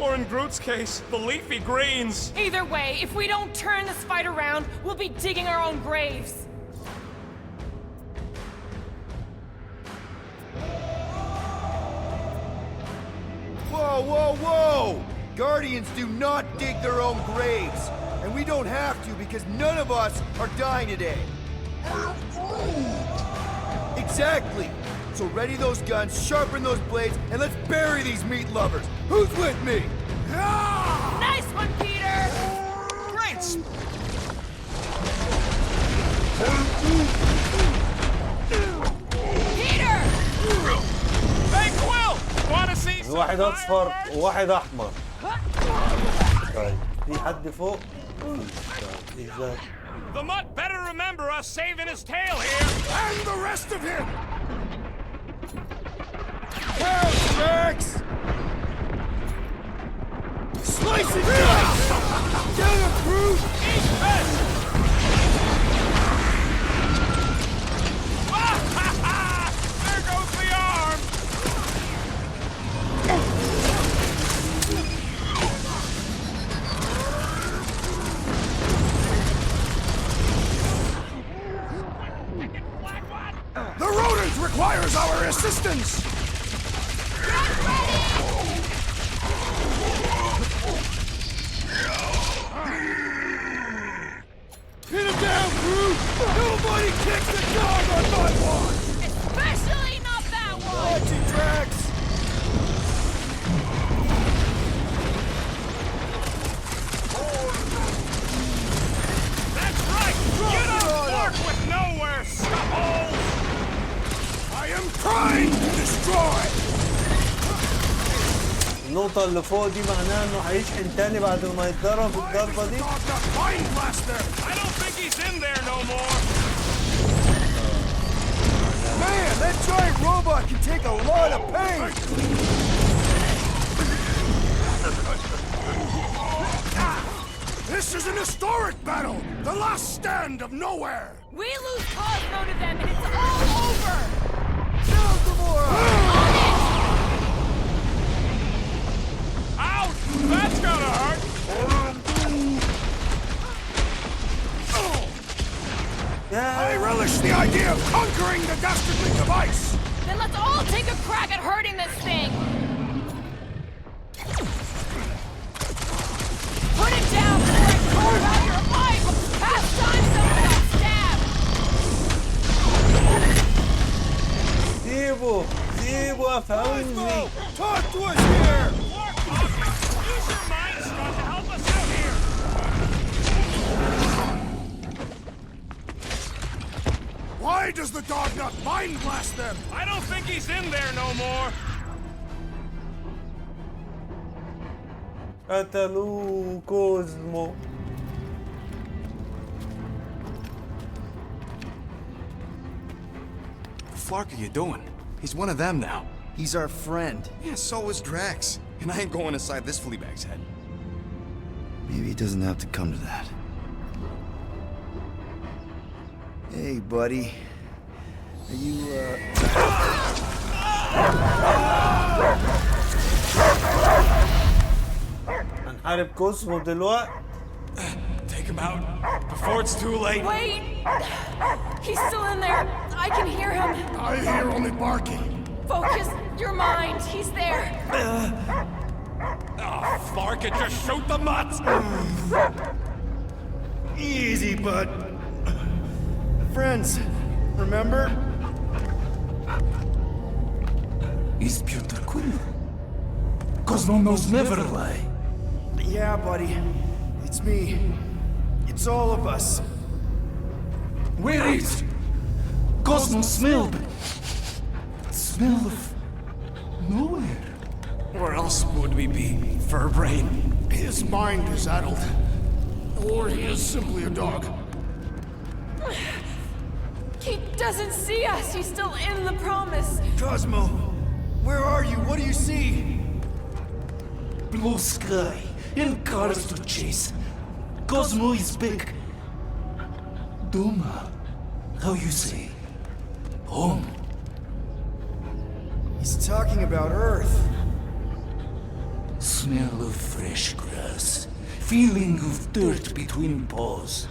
Or in Groot's case, the leafy greens. Either way, if we don't turn this fight around, we'll be digging our own graves. Whoa, whoa, whoa! Guardians do not dig their own graves. And we don't have to because none of us are dying today. Exactly! So ready those guns, sharpen those blades, and let's bury these meat lovers! Who's with me? Nice one, Peter! Great! Peter! Hey, Quill! Wanna see some واحد اصفر fireworks? وواحد احمر. طيب في حد فوق؟ ازاي؟ The mutt better remember us saving his tail here! And the rest of him! Well, Rex! Slice it down! Get him, Groot! Eat this! There goes the arm! The rodent requires our assistance! Hit him down, Groot! Nobody kicks the dog on my watch! Especially not that one! Watch it, Drax! That's right! You don't work with Knowwhere, scuffles! I am trying to destroy! النقطة اللي فوق دي معناها انه هيشحن تاني بعد ما يتضرب الضربة دي. I don't think he's in there no more! Man, that giant robot can take a lot of pain! This is an historic battle! The last stand of Knowwhere! We lose Cosmo to them and it's all over! Down, Gamora! Ouch! That's gotta hurt! I relish the idea of conquering the dastardly device! Then let's all take a crack at hurting this thing! Put it down before I carve out your life! Pastime someone got stabbed! سيبه سيبه فوزي. Talk to us here! Use your mind strut to help us out here! Why does the dog not mind blast them? I don't think he's in there no more! قتلوه كوزمو. The fuck are you doing? He's one of them now. He's our friend. Yeah, so is Drax. And I ain't going inside this fleabag's head. Maybe it doesn't have to come to that. Hey, buddy. Are you, هنحارب كوزمو دلوقتي. Take him out before it's too late. Wait! He's still in there. I can hear him. I hear only barking. Focus your mind. He's there. Oh, Flark, it just shoot the mutts! Easy, bud. Friends, remember? Is Peter Quill? Cosmo knows never lie. Yeah, buddy. It's me. It's all of us. Where is? Cosmo smelled. Smell of nowhere. Where else would we be, Furbrain? His mind is addled. Or he is simply a dog. He doesn't see us. He's still in the promise. Cosmo, where are you? What do you see? Blue sky and cars to chase. Cosmo is back. Doma, how you say? Home. He's talking about Earth. Smell of fresh grass. Feeling of dirt between paws.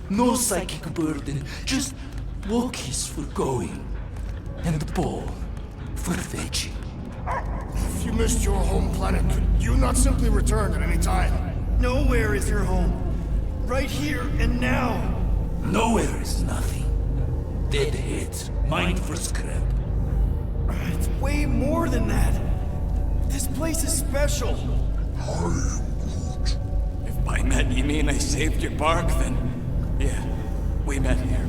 No psychic burden, just walkies for going. And the ball for fetching. If you missed your home planet, could you not simply return at any time? Nowhere is your home. Right here and now. Nowhere is nothing. Dead heads, mind for scrap. It's way more than that. This place is special. If by met you mean I saved your bark, then yeah, we met here.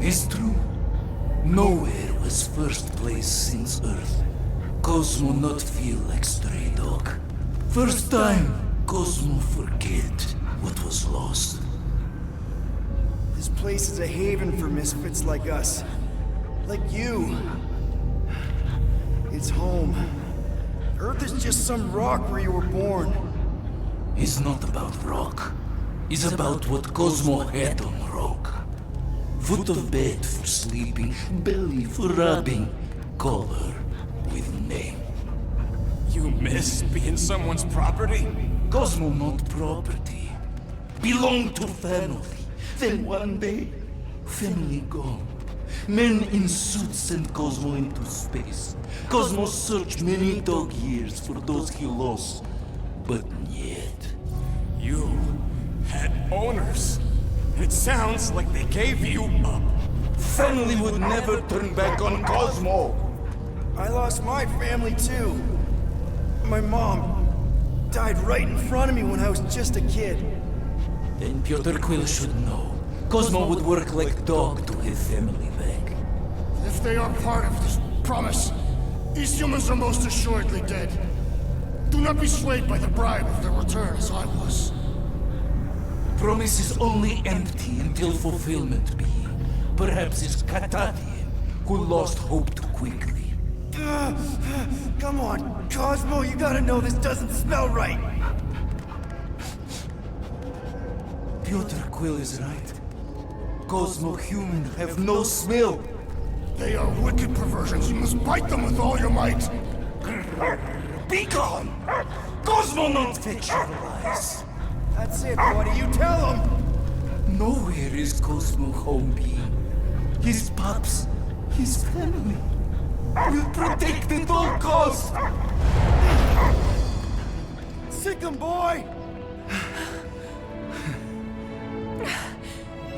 It's true. Nowhere was first place since Earth. Cosmo not feel like stray dog. First time, Cosmo forget what was lost. This place is a haven for misfits like us. Like you. It's home. Earth is just some rock where you were born. It's not about rock. It's about what Cosmo had on rock. Foot of bed for sleeping, belly for rubbing, color with name. You miss being someone's property? Cosmo not property. Belong to family. Then one day, family gone. Men in suits send Cosmo into space. Cosmo searched many dog years for those he lost. But yet... You had owners. It sounds like they gave you up. Family would never turn back on Cosmo. I lost my family too. My mom died right in front of me when I was just a kid. Then Peter Quill should know. Cosmo would work like dog to his family back. If they are part of this promise, these humans are most assuredly dead. Do not be swayed by the bribe of their return as I was. Promise is only empty until fulfillment be. Perhaps it's Katatian who lost hope too quickly. Come on, Cosmo, you gotta know this doesn't smell right. Peter Quill is right. Cosmo human have no smell. They are wicked perversions. You must bite them with all your might. Be gone! Cosmo not fetch your lies. That's it, buddy. You tell him. Nowhere is Cosmo home being. His pups, his family. Will protect at all costs. Sick him, boy!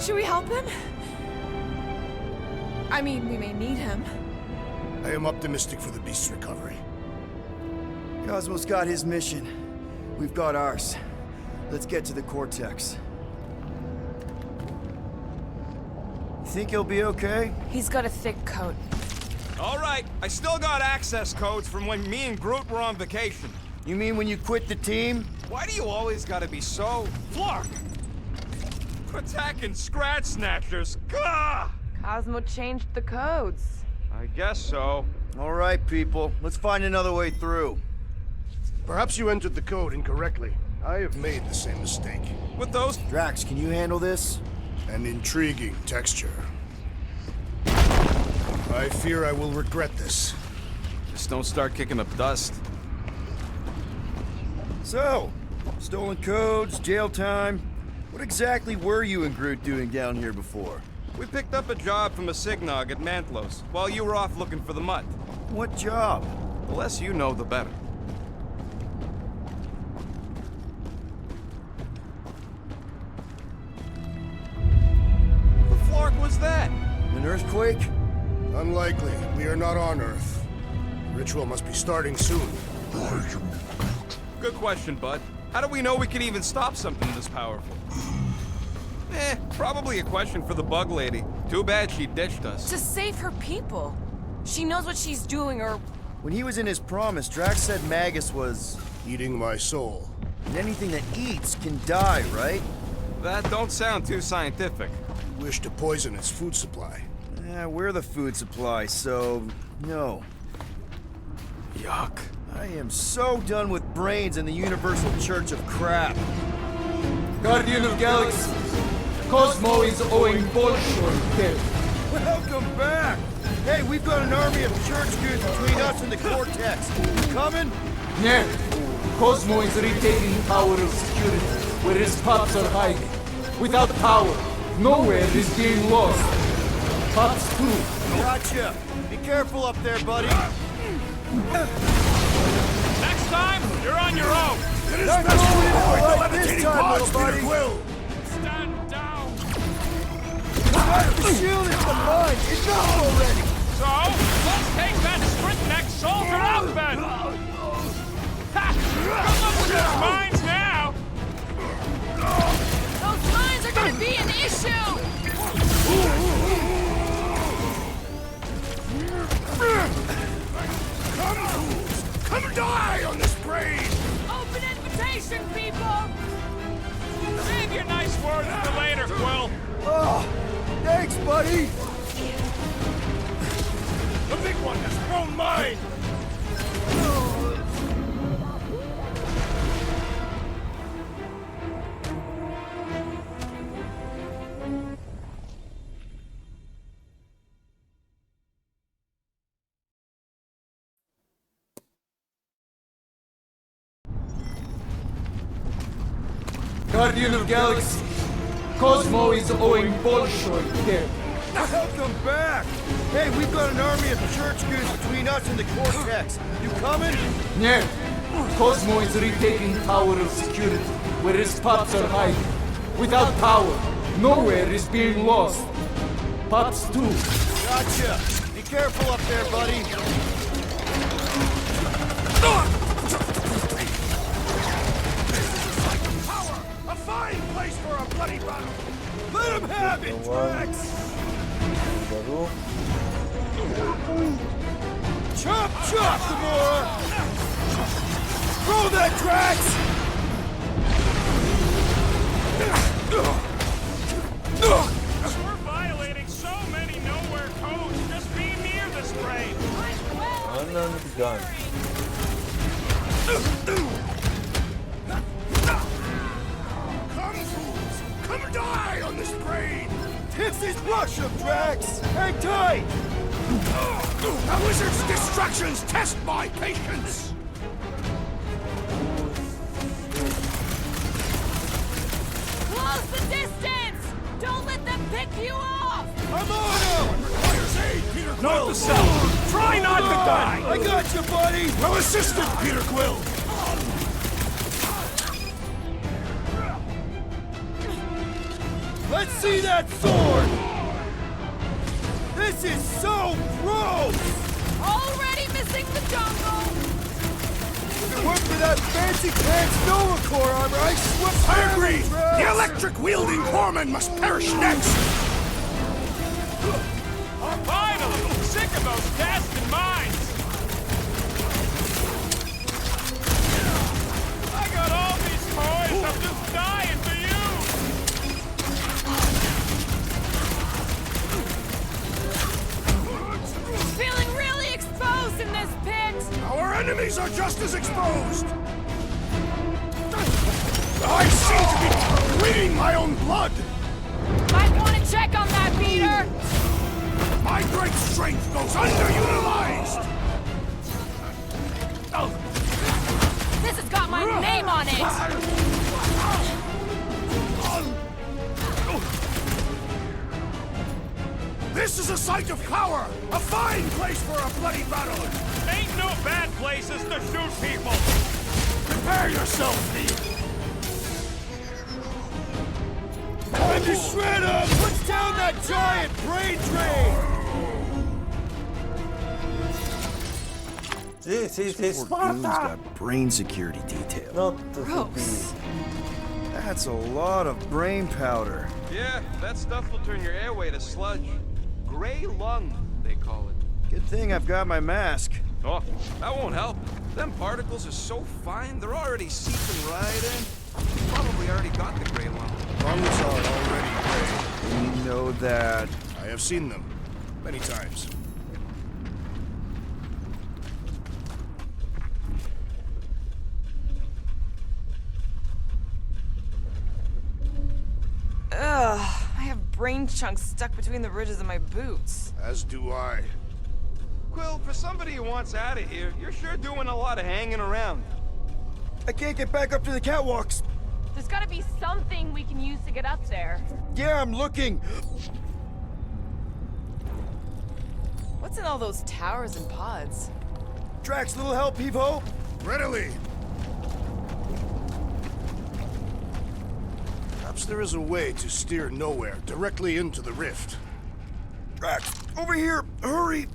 Should we help him? I mean, we may need him. I am optimistic for the beast's recovery. Cosmo's got his mission. We've got ours. Let's get to the Cortex. You think he'll be okay? He's got a thick coat. All right, I still got access codes from when me and Groot were on vacation. You mean when you quit the team? Why do you always gotta be so... Flark! Attacking Scratch Snatchers! Gah! Cosmo changed the codes. I guess so. All right, people. Let's find another way through. Perhaps you entered the code incorrectly. I have made the same mistake. With those... Drax, can you handle this? An intriguing texture. I fear I will regret this. Just don't start kicking up dust. So, stolen codes, jail time. What exactly were you and Groot doing down here before? We picked up a job from a Signog at Mantlos, while you were off looking for the mutt. What job? The less you know, the better. The flark was that? An earthquake? Unlikely. We are not on Earth. Ritual must be starting soon. Good question, bud. How do we know we can even stop something this powerful? Probably a question for the bug lady. Too bad she ditched us. To save her people. She knows what she's doing, or... When he was in his promise, Drax said Magus was... Eating my soul. And anything that eats can die, right? That don't sound too scientific. You wish to poison its food supply. We're the food supply, so... no. Yuck. I am so done with brains and the Universal Church of Crap. Guardian of Galaxy, Cosmo is owing Bolshoi death. Welcome back! Hey, we've got an army of church goods between us and the Cortex. You coming? Yeah. Cosmo is retaking power of security, where his pups are hiding. Without power, Knowwhere is being lost. Pups too. Gotcha! Be careful up there, buddy. Next time, you're on your own. It is best for you to avoid the levitating pods, Peter Quill! Stand down. The shield is the mine! Enough already! So, let's take that sprint next soldier out then. Ha! Good luck with those mines now. Those mines are gonna be an issue! Come die on this brain! Open invitation, people! Save your nice words for later, Quill. Oh, thanks, buddy! The big one has thrown mine! Guardian of Galaxy, Cosmo is owing Bolshoi death. Welcome back! Hey, we've got an army of church goods between us and the Cortex. You coming? Yeah. Cosmo is retaking power of security, where his pups are hiding. Without power, Knowwhere is being lost. Pups too. Gotcha! Be careful up there, buddy. A fine place for a bloody battle! Let him have it, Drax! Chop, chop, Gamora! Throw that, Drax! We're violating so many Knowwhere codes just being near this brain. Unarmed gun. Come, fools! Come die on this brain! This is Russia, Drax! Hang tight! A wizard's distractions test my patience! Close the distance! Don't let them pick you off! I'm on him! Requires aid, Peter Quill! Note to self. Try not to die. I got you, buddy! Well assisted, Peter Quill! Let's see that sword! This is so gross! Already missing the jungle! If it weren't for that fancy pants Nova Corps armor, I swear I agree! The electric-wielding corpsman must perish next! Finally, I'm sick of those casting mines. I got all these toys. I'm just dying for you. Feeling really exposed in this pit! Our enemies are just as exposed! I seem to be bleeding my own blood! Might want to check on that, Peter! My great strength goes underutilized! my name on it! This is a site of power! A fine place for a bloody battle! Ain't no bad places to shoot people! Prepare yourself, thief! Time to shred him! Push down that giant brain drain! This is Poor goon's Sparta! got brain security detail. Not the Gross. That's a lot of brain powder. Yeah, that stuff will turn your airway to sludge. Gray lung, they call it. Good thing I've got my mask. Oh, that won't help. Them particles are so fine, they're already seeping right in. You probably already got the gray lung. Lungs are already gray. We know that. I have seen them. Many times. Ugh, I have brain chunks stuck between the ridges of my boots. As do I. Quill, for somebody who wants out of here, you're sure doing a lot of hanging around. I can't get back up to the catwalks. There's gotta be something we can use to get up there. Yeah, I'm looking. What's in all those towers and pods? Drax, little help, Heave-Ho? Readily! Perhaps there is a way to steer Knowwhere directly into the rift. Drax, over here! Hurry!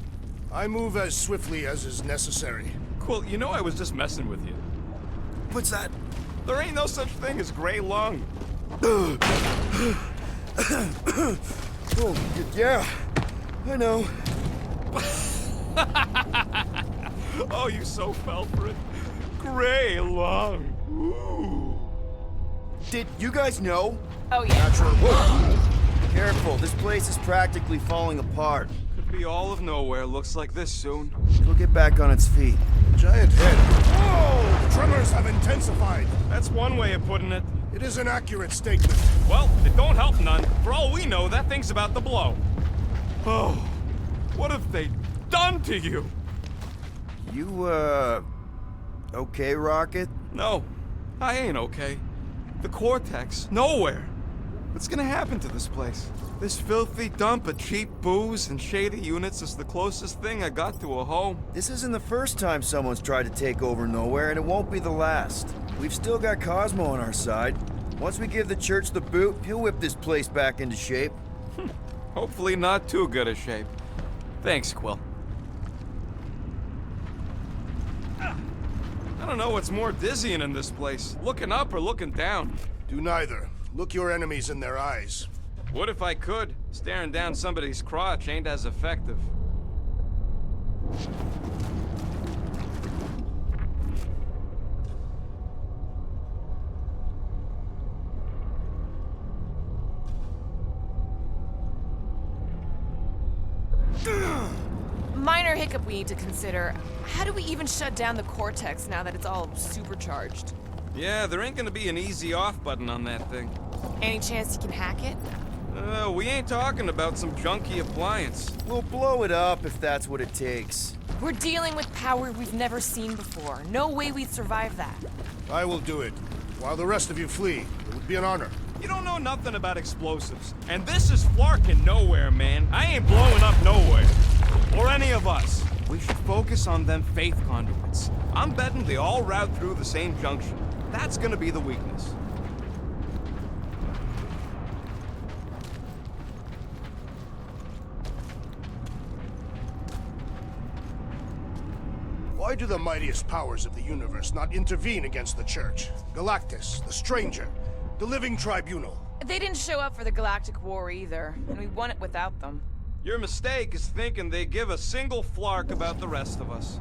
I move as swiftly as is necessary. Quill, you know I was just messing with you. What's that? There ain't no such thing as gray lung. Oh, yeah. I know. Oh, you so fell for it. Gray lung. Ooh. Did you guys know? Oh, yeah. Whoa. Careful, this place is practically falling apart. Could be all of Knowwhere looks like this soon. It'll get back on its feet. Giant head. Whoa! The tremors have intensified. That's one way of putting it. It is an accurate statement. Well, it don't help none. For all we know, that thing's about to blow. Oh, what have they done to you? You, okay, Rocket? No, I ain't okay. The Cortex, Knowwhere. What's gonna happen to this place? This filthy dump of cheap booze and shady units is the closest thing I got to a home. This isn't the first time someone's tried to take over Knowwhere, and it won't be the last. We've still got Cosmo on our side. Once we give the church the boot, he'll whip this place back into shape. Hopefully not too good a shape. Thanks, Quill. I don't know what's more dizzying in this place, looking up or looking down. Do neither. Look your enemies in their eyes. What if I could? Staring down somebody's crotch ain't as effective. Minor hiccup we need to consider. How do we even shut down the Cortex now that it's all supercharged? Yeah, there ain't gonna be an easy off button on that thing. Any chance you can hack it? We ain't talking about some junky appliance. We'll blow it up if that's what it takes. We're dealing with power we've never seen before. No way we'd survive that. I will do it. While the rest of you flee, it would be an honor. You don't know nothing about explosives. And this is Flarkin' Knowwhere, man. I ain't blowing up Knowwhere. Or any of us. We should focus on them faith conduits. I'm betting they all route through the same junction. That's gonna be the weakness. Why do the mightiest powers of the universe not intervene against the Church? Galactus, the Stranger, the Living Tribunal. They didn't show up for the Galactic War either, and we won it without them. Your mistake is thinking they give a single flark about the rest of us.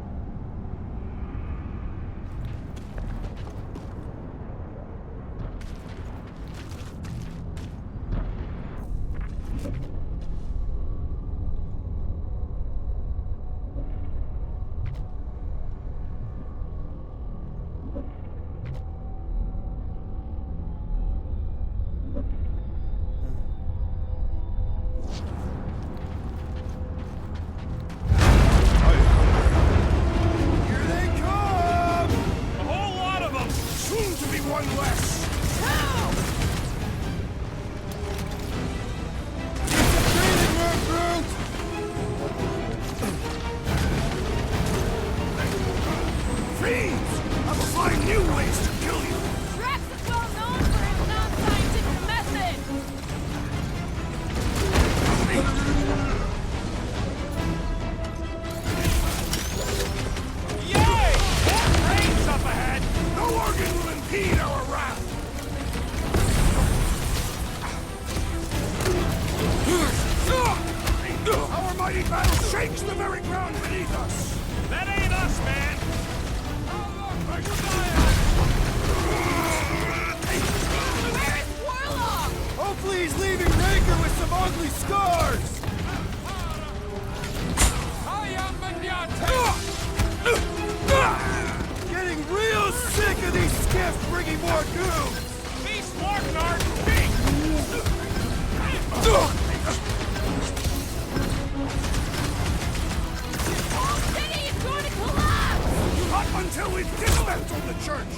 is to kill you! Drax is well known for his non-scientific method! Yay! More trains up ahead! No organ will impede our wrath! Our mighty battle shakes the very ground beneath us! That ain't us, man! Where is Warlock? Hopefully he's leaving Raker with some ugly scars! Getting real sick of these skiffs bringing more goons! Be smart, Nard! Think! Whole city is going to collapse! Up until we've dismantled the church!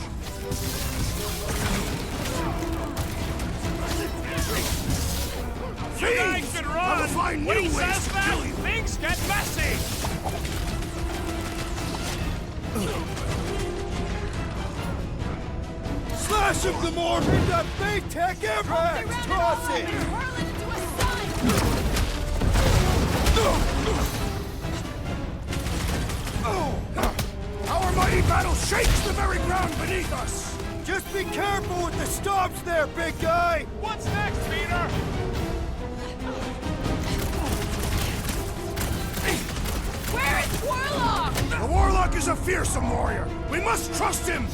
You guys should run! Find When he new ways says to that, kill you. things get messy! Slash him, Gamora! Bring that big tech impact! Toss it! Hurl it into a sun! Our mighty battle shakes the very ground beneath us! Just be careful with the stomps there, big guy! What's next, Peter? Where is Warlock? The Warlock is a fearsome warrior! We must trust him!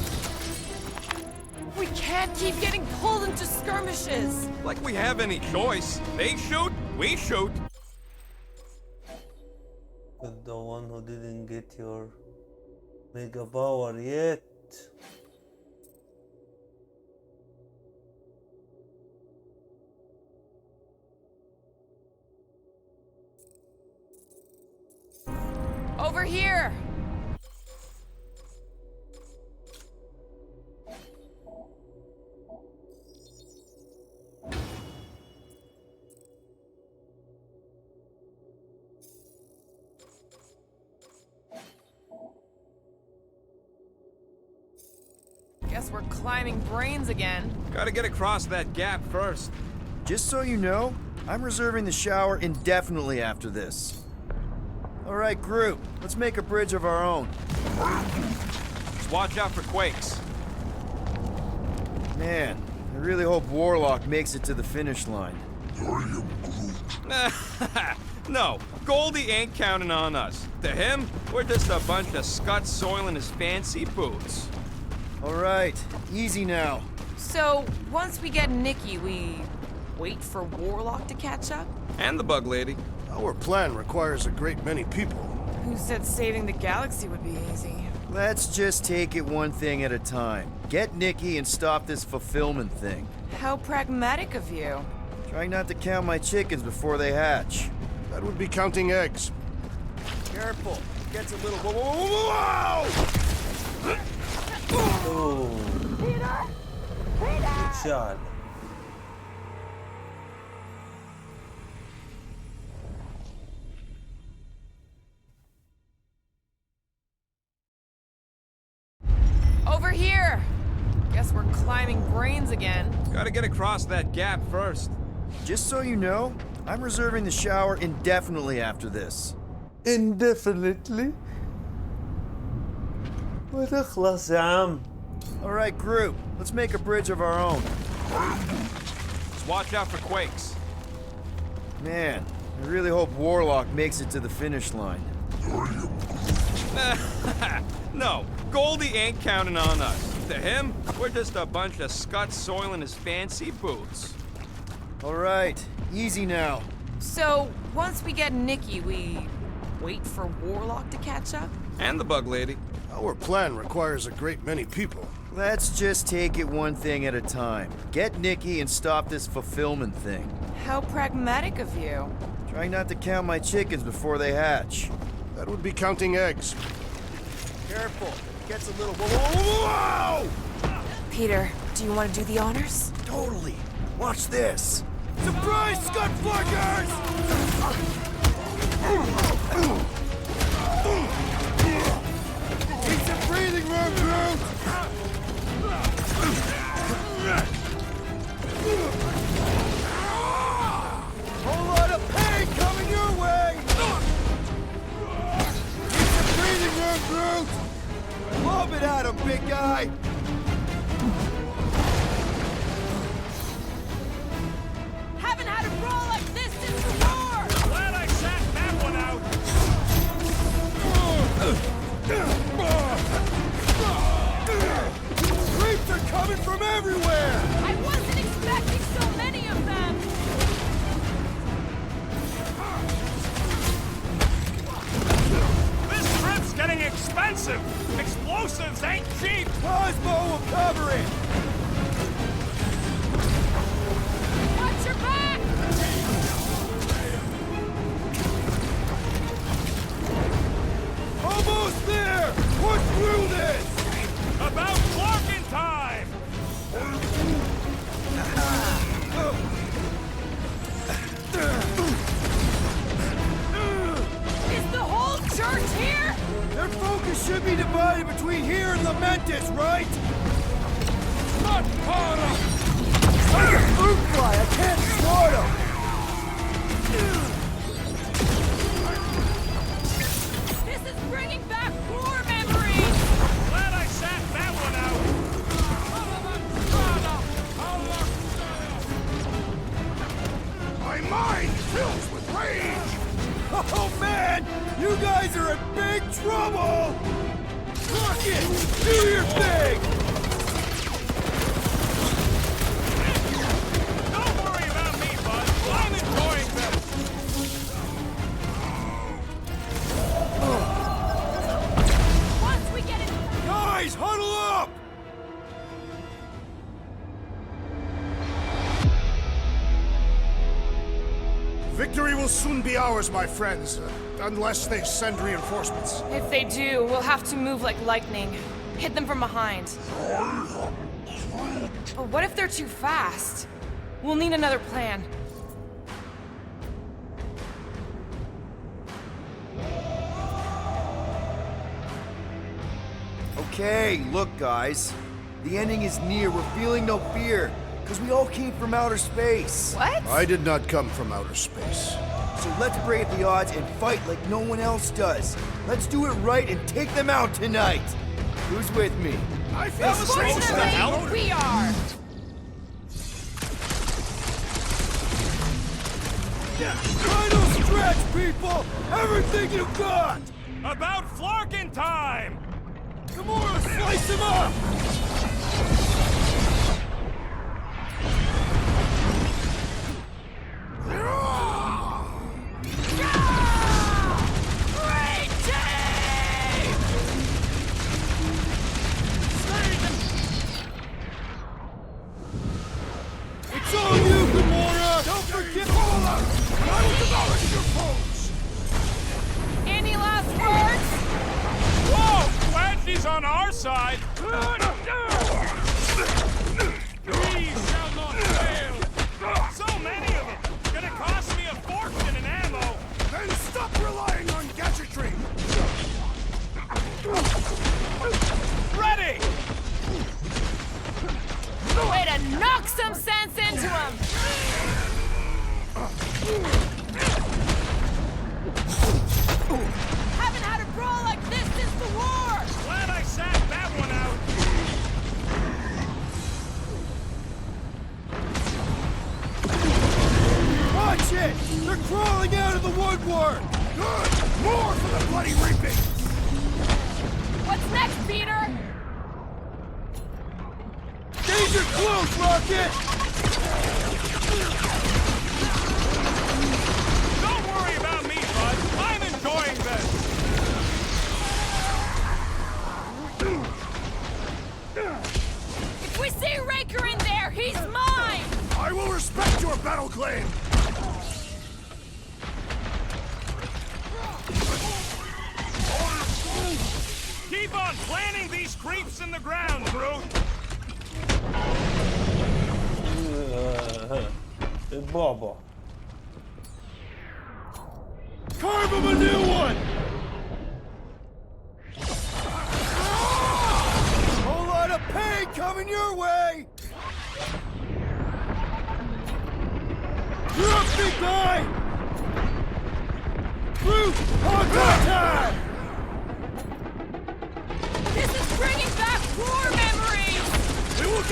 We can't keep getting pulled into skirmishes. Like we have any choice. They shoot, we shoot. But the one who didn't get your mega power yet. Over here! Guess we're climbing brains again. Gotta get across that gap first. Just so you know, I'm reserving the shower indefinitely after this. All right, group, let's make a bridge of our own. Just watch out for quakes. Man, I really hope Warlock makes it to the finish line. No, Goldie ain't counting on us. To him, we're just a bunch of scuts soiling his fancy boots. All right, easy now. So, once we get Nicky, we wait for Warlock to catch up? And the bug lady. Our plan requires a great many people. Who said saving the galaxy would be easy? Let's just take it one thing at a time. Get Nicky and stop this fulfillment thing. How pragmatic of you. Trying not to count my chickens before they hatch. That would be counting eggs. Careful, it gets a little... Whoa! Oh. Peter! Good shot. Over here! Guess we're climbing brains again. Gotta get across that gap first. Just so you know, I'm reserving the shower indefinitely after this. Indefinitely? وتخلص يا عم. All right, group, let's make a bridge of our own. Just watch out for quakes. Man, I really hope Warlock makes it to the finish line. No, Goldie ain't counting on us. To him, we're just a bunch of scuts soiling his fancy boots. All right, easy now. So, once we get Nicky, we wait for Warlock to catch up? And the bug lady. Our plan requires a great many people. Let's just take it one thing at a time. Get Nicky and stop this fulfillment thing. How pragmatic of you. Trying not to count my chickens before they hatch. That would be counting eggs. Careful, it gets a little... Whoa! Peter, do you want to do the honors? Totally. Watch this. Surprise, Scud Fluggers! Keep some breathing room, crew! Rub it at him, big guy! Haven't had a brawl like this since the war! Glad I sat that one out! Creeps are coming from everywhere! I wasn't expecting so many of them! This trip's getting expensive! Explosives ain't cheap! Cosmo will cover it! Watch your back! Almost there! Push through this! About Clarkin time! Is the whole church here? Their focus should be divided between here and Lamentus, right? Not harder! Like a fruit fly, I can't swat him! This is bringing back war memories! Glad I sat that one out! My mind fills with rage! Oh man! You guys are in big trouble! Rocket! Do your thing! Don't worry about me, bud. I'm enjoying this. Once we get it... Guys, huddle up! Victory will soon be ours, my friends, unless they send reinforcements. If they do, we'll have to move like lightning. Hit them from behind. But what if they're too fast? We'll need another plan. Okay, look, guys. The ending is near. We're feeling no fear. Because we all came from outer space. What? I did not come from outer space. So let's brave the odds and fight like no one else does. Let's do it right and take them out tonight. Who's with me? I feel the same. Fortunately, we are! Final stretch, people! Everything you got! About Flarkin time! Gamora, slice him up! Great team! It's all you, Gamora! Don't forget all of us! I will demolish your foes! Any last words? Whoa! Glad she's on our side! We shall not fail! So many of them! Gonna cost me a fortune in ammo! Then stop relying on gadgetry! Ready! Way to knock some sense into him! Haven't had a brawl like this since the war! Glad I sat that one out! Watch it! They're crawling out of the woodwork! Good! More for the bloody reaping! What's next, Peter? Danger close, Rocket! Don't worry about me, bud. I'm enjoying this. If we see Raker in there, he's mine! I will respect your battle claim! Keep on planting these creeps in the ground, Groot. بابا Carve him a new one! Whole lot of pain coming your way! You're up, big guy! Groot, on time! This is bringing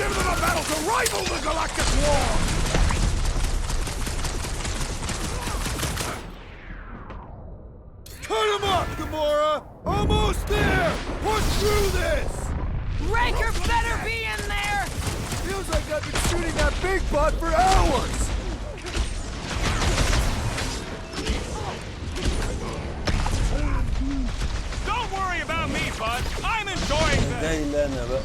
give them a battle to rival the Galactic War! Cut him up, Gamora! Almost there! Push through this! Raker better be in there! Feels like I've been shooting that big bot for hours! Don't worry about me, bud. I'm enjoying this. جاي لنا بقى.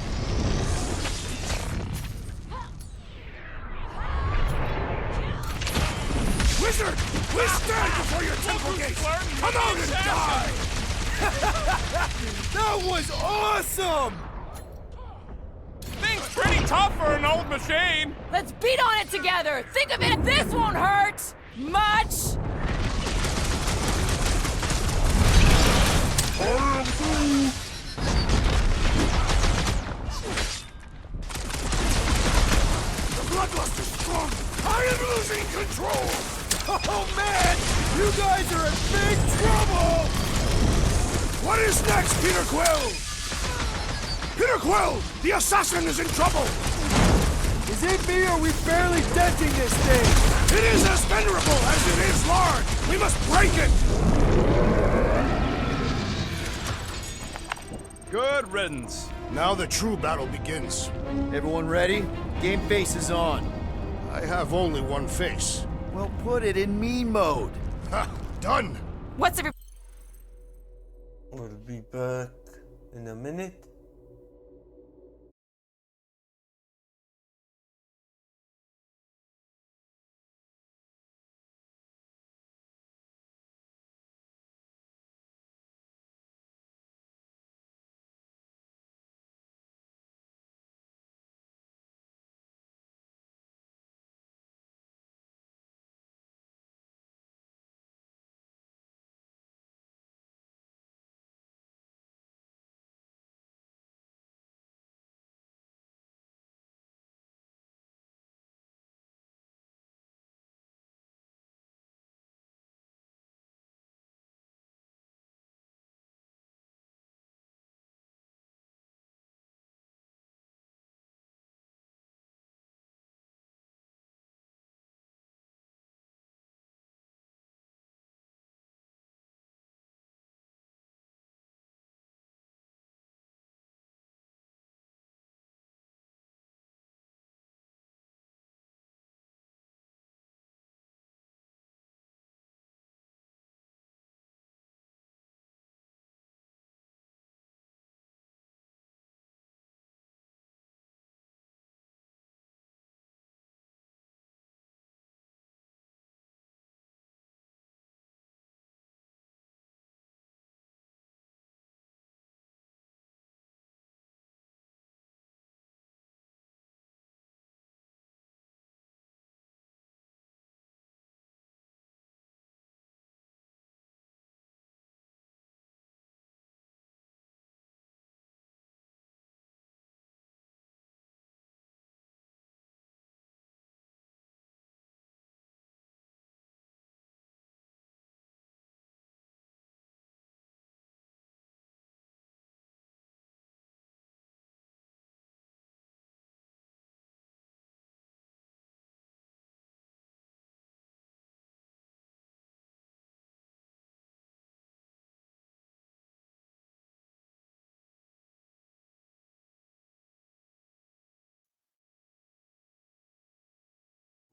Wizard! We stand before your temple gates! Come out and die! That was awesome! Thing's pretty tough for an old machine. Let's beat on it together! Think of it, this won't hurt! Much! The bloodlust is strong! I am losing control! Oh man! You guys are in big trouble! What is next, Peter Quill? Peter Quill! The assassin is in trouble! Is it me or are we barely denting this thing? It is as venerable as it is large! We must break it! Good riddance. Now the true battle begins. Everyone ready? Game face is on. I have only one face. Well, put it in mean mode. Ha! Done! What's every... We'll be back in a minute.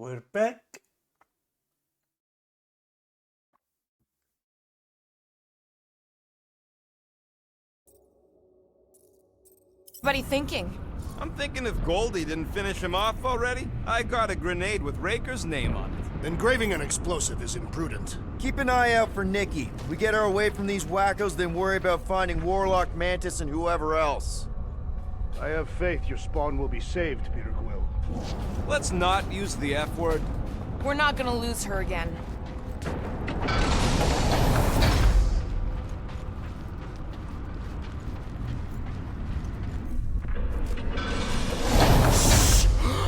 We're back. What are you thinking? I'm thinking if Goldie didn't finish him off already, I got a grenade with Raker's name on it. Engraving an explosive is imprudent. Keep an eye out for Nicky. We get her away from these wackos, then worry about finding Warlock, Mantis, and whoever else. I have faith your spawn will be saved, Peter Quill. Let's not use the F word. We're not gonna lose her again.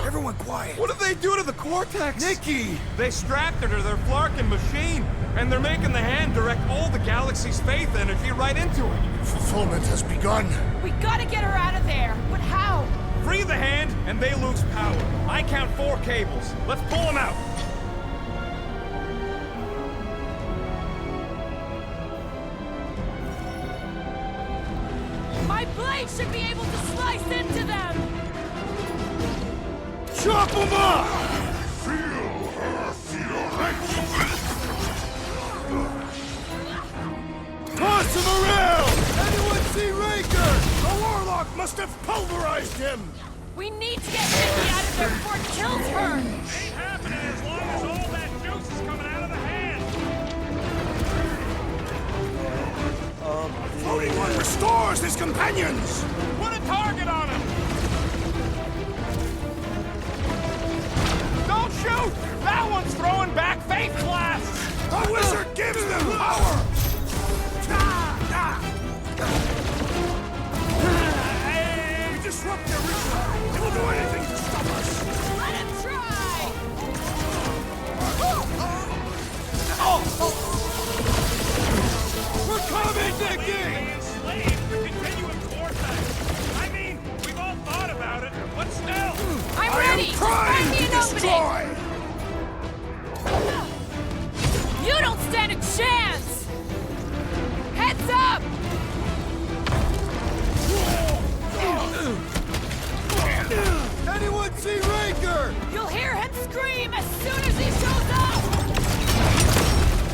Everyone quiet! What did they do to the Cortex? Nicky! They strapped her to their Flarkin machine, and they're making the hand direct all the galaxy's faith energy right into it. Fulfillment has begun. We gotta get her out of there! But how? Free the hand, and they lose power. I count 4 cables. Let's pull them out. My blade should be able to slice into them! Chop them up! Feel her fury. Toss him around! Anyone see Raker? The Warlock must have pulverized him! We need to get Niki out of there before it kills her! Ain't happening as long as all that juice is coming out of the hand. Floating one restores his companions! Put a target on him! Don't shoot! That one's throwing back faith blasts! The wizard gives them power! We disrupt their ritual! He will do anything to stop us! Let him try! We're coming, Niki! Enslaved to continuing vortex. I mean, we've all thought about it, but still. I'm I ready! am trying Find me to an destroy! opening! You don't stand a chance! Heads up! Anyone see Raker? You'll hear him scream as soon as he shows up!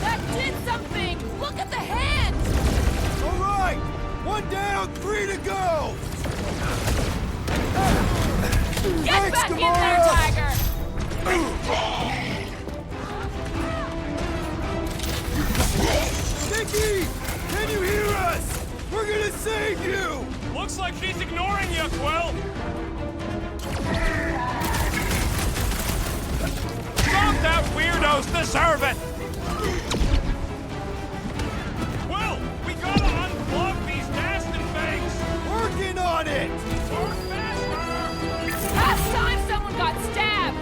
That did something! Look at the hand! All right! 1 down, 3 to go! Get Thanks, back in Gamora! there, Tiger! Niki! Can you hear us? We're gonna save you! Looks like she's ignoring you, Quill. Dropped out weirdos deserve it. Quill, we gotta unplug these nasty things. Working on it! Work faster. Last time someone got stabbed!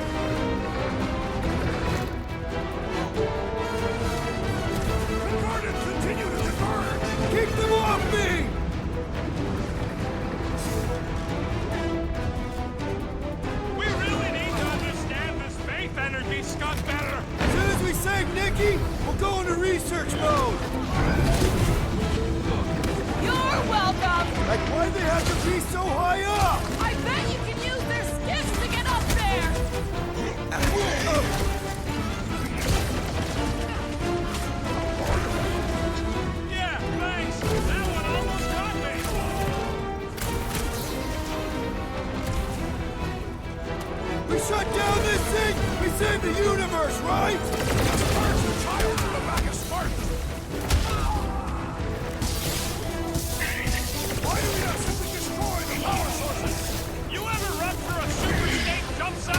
Converted, continue to diverge! Keep them off me! We really need to understand this faith energy stuff better. As soon as we save Niki, we'll go into research mode! You're welcome! Like, why'd they have to be so high up? I bet you can use their skiffs to get up there! Yeah, thanks. That one almost got me. We shut down this thing, we saved the universe, right? Where's the child from the back of Spartan? Why do we not simply destroy the power sources? You ever run for a super state jump zone?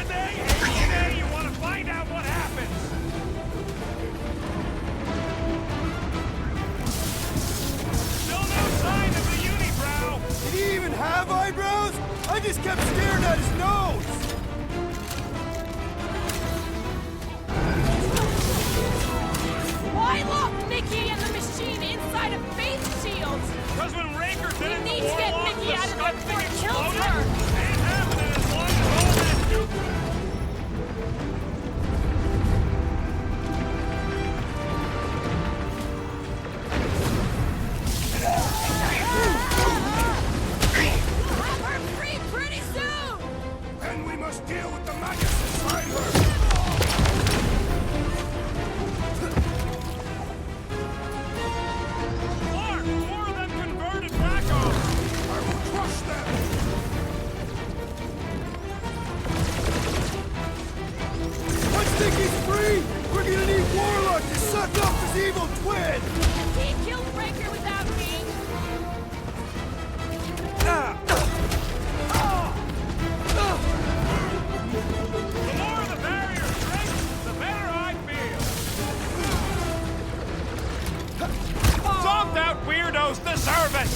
Today you want to find out what happens. Still no sign of the unibrow. Did he even have eyebrows? I just kept staring at his nose! Why lock Niki and the machine inside of Faith Shields? Because when Raker did it, We need the to get Warlock, Niki the out of there scum before thing it kills exploded. her. Ain't happening as long as all that juice. We'll have her free pretty soon! And we must deal with the maggots inside her! Clark, 4 of them converted back on. I will crush them! Once Niki's free, we're gonna need Warlock to suck up his evil twin! He killed Raker without me! The more the barrier shrinks, the better I feel. Zombed out weirdos deserve it.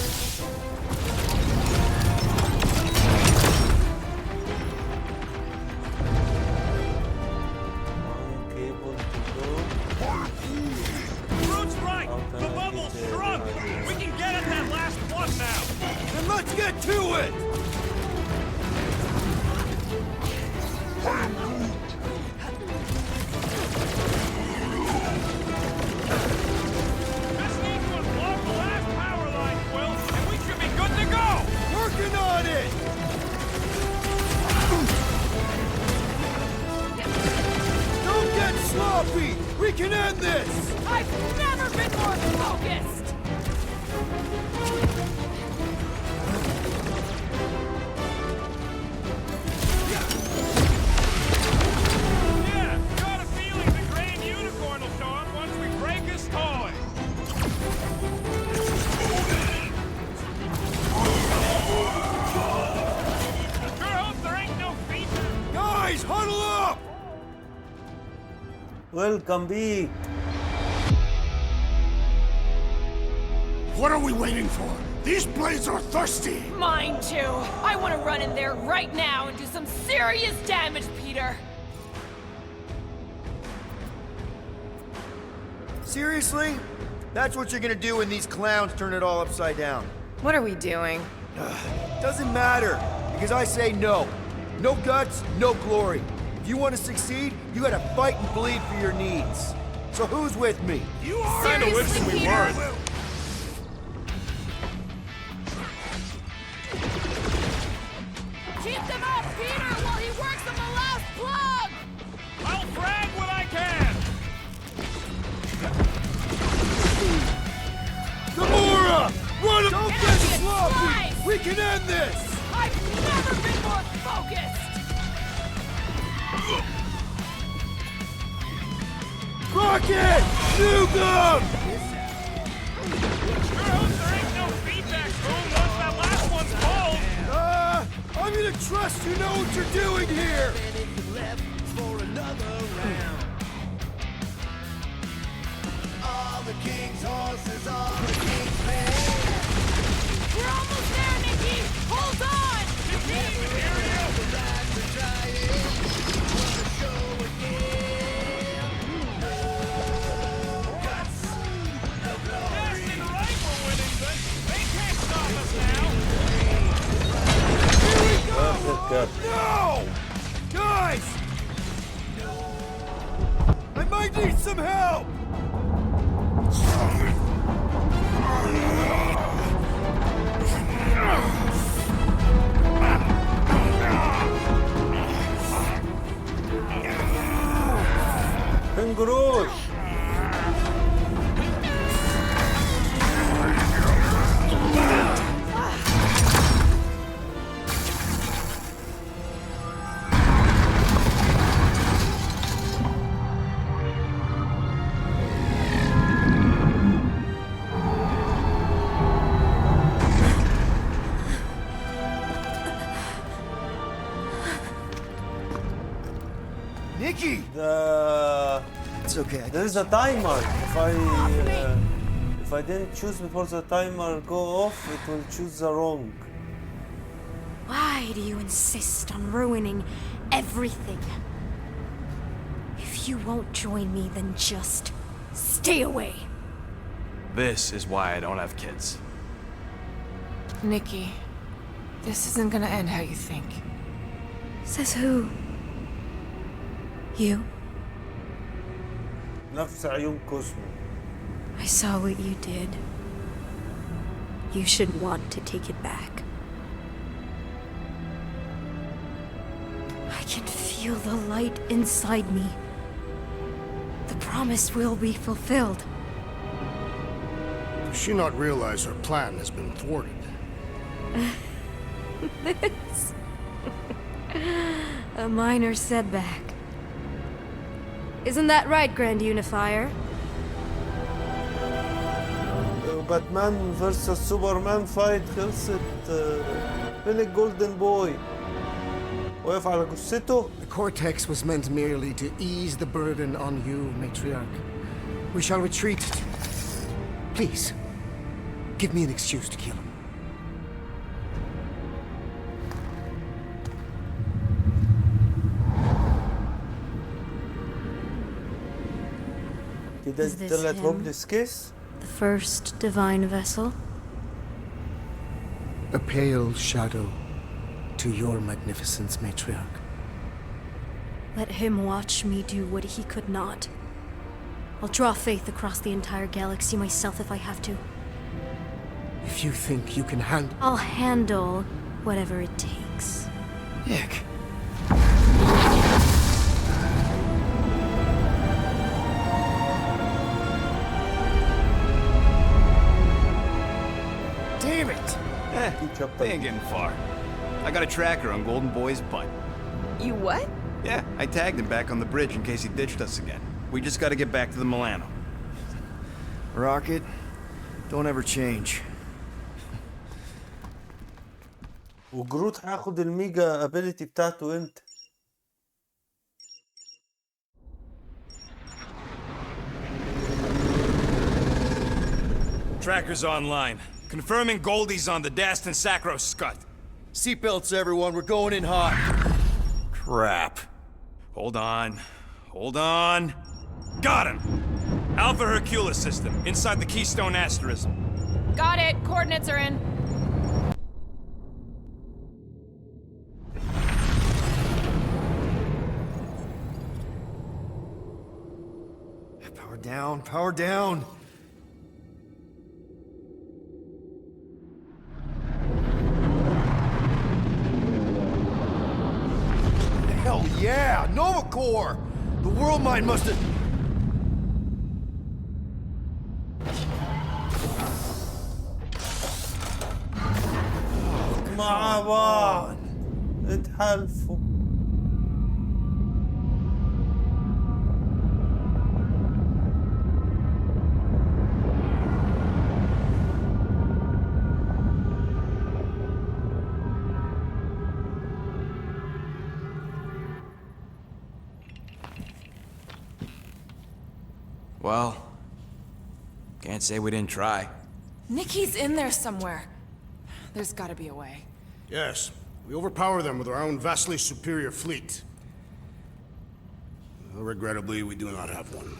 One cable to go. Root's right. The bubble's shrunk. We can get at that last one now. Then let's get to it! this! I've never been more focused! Yeah, got a feeling the Grand Unicorn will show up once we break his toy. Sure hope there ain't no feature. Guys, huddle up! Welcome back. What are we waiting for? These blades are thirsty! Mine too. I want to run in there right now and do some serious damage, Peter. Seriously? That's what you're gonna do when these clowns turn it all upside down? What are we doing? Doesn't matter, because I say no. No guts, no glory. If you want to succeed, you gotta fight and bleed for your needs. So who's with me? You are Kinda wish we Peter? weren't. Keep them off Peter while he works on the last plug! I'll frag what I can. Gamora! Run him! Don't get Get sloppy! sliced! We can end this! I've never been more focused! Rocket! Nukem! Sure hope there ain't no feedback boom once that last one's pulled. I'm gonna trust you know what you're doing here! We're almost there, Nicky! Hold on! Passing right we're winning, but they can't stop us now. No! Guys! I might need some help! Kangaroos. Nikki! It's okay. There is a timer. If I didn't choose before the timer go off, it will choose the wrong. Why do you insist on ruining everything? If you won't join me, then just stay away. This is why I don't have kids. Nicky, this isn't gonna end how you think. Says who? You? نفس عيون كوزمو. I saw what you did. You should want to take it back. I can feel the light inside me. The promise will be fulfilled. Does she not realize her plan has been thwarted? This... a minor setback. Isn't that right, Grand Unifier? باتمان versus سوبرمان فايت خلصت. فين الجولدن بوي؟ واقف على جثته. The cortex was meant merely to ease the burden on you, Matriarch. We shall retreat. Please, give me an excuse to kill him. كده Is this طلعت him? هوبليس كيس. The first divine vessel? A pale shadow to your magnificence, Matriarch. Let him watch me do what he could not. I'll draw faith across the entire galaxy myself if I have to. If you think you can handle... I'll handle whatever it takes. Nick. pirate. They ain't getting far. I got a tracker on Golden Boy's butt. You what? Yeah, I tagged him back on the bridge in case he ditched us again. We just gotta get back to the Milano. Rocket, don't ever change. وجروت هياخد الميجا ابيليتي بتاعته امتى؟ Tracker's online. Confirming Goldie's on the Dastan Sacro Scut. Seatbelts, everyone. We're going in hot. Crap. Hold on. Hold on. Got him! Alpha Hercules system, inside the Keystone Asterism. Got it. Coordinates are in. Power down, power down. Hell yeah! Nova Core! The world mine must have... مع بعض اتحالفوا. Well, can't say we didn't try. Nikki's in there somewhere. There's gotta be a way. Yes, we overpower them with our own vastly superior fleet. Well, regrettably, we do not have one.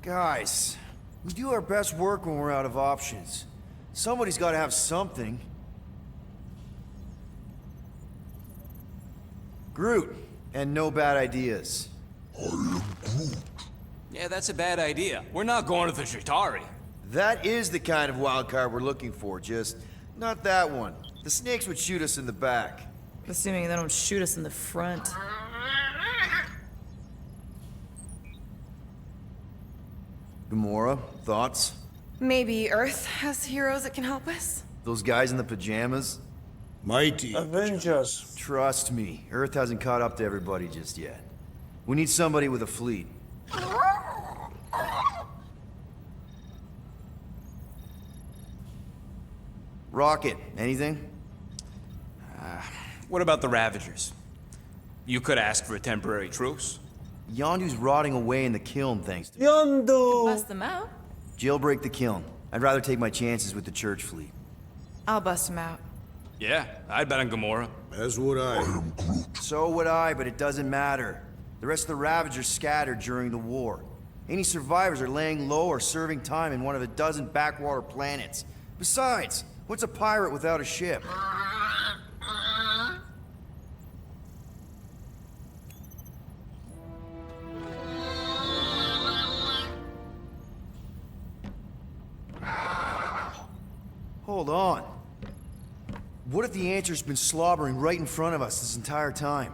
Guys, we do our best work when we're out of options. Somebody's got to have something. Groot, and no bad ideas. Yeah, that's a bad idea. We're not going to the Chitauri. That is the kind of wild card we're looking for, just not that one. The snakes would shoot us in the back. Assuming they don't shoot us in the front. Gamora, thoughts? Maybe Earth has heroes that can help us? Those guys in the pajamas? Mighty Avengers. Trust me, Earth hasn't caught up to everybody just yet. We need somebody with a fleet. Rocket, anything? What about the Ravagers? You could ask for a temporary truce. Yondu's rotting away in the kiln, thanks to Yondu! Bust them out? Jailbreak the kiln. I'd rather take my chances with the church fleet. I'll bust him out. Yeah, I'd bet on Gamora. As would I. So would I, but it doesn't matter. The rest of the Ravagers scattered during the war. Any survivors are laying low or serving time in one of a dozen backwater planets. Besides, what's a pirate without a ship? Hold on. What if the answer's been slobbering right in front of us this entire time?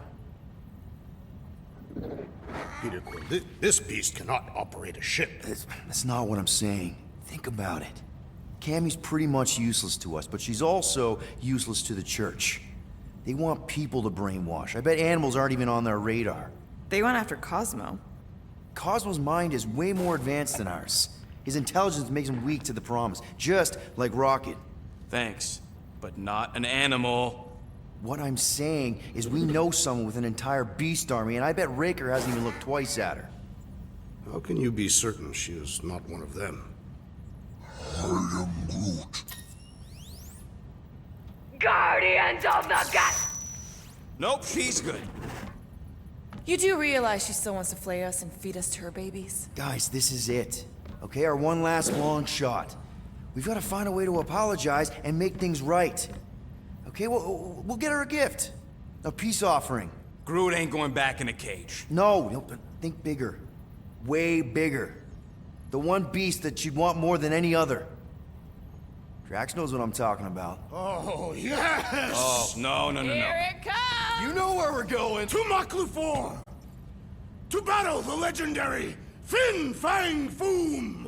Peter Quill, this beast cannot operate a ship. That's not what I'm saying. Think about it. Cammy's pretty much useless to us, but she's also useless to the church. They want people to brainwash. I bet animals aren't even on their radar. They went after Cosmo. Cosmo's mind is way more advanced than ours. His intelligence makes him weak to the promise, just like Rocket. Thanks, but not an animal. What I'm saying is we know someone with an entire beast army, and I bet Raker hasn't even looked twice at her. How can you be certain she is not one of them? I am Groot. Guardians of the Gut! Nope, she's good. You do realize she still wants to flay us and feed us to her babies? Guys, this is it. Okay, our one last long shot. We've got to find a way to apologize and make things right. Okay, we'll get her a gift. A peace offering. Groot ain't going back in a cage. No, but think bigger. Way bigger. The one beast that she'd want more than any other. Drax knows what I'm talking about. Oh, yes! Oh, no. Here it comes! You know where we're going. To Maklufor! To battle the legendary Fin Fang Foom!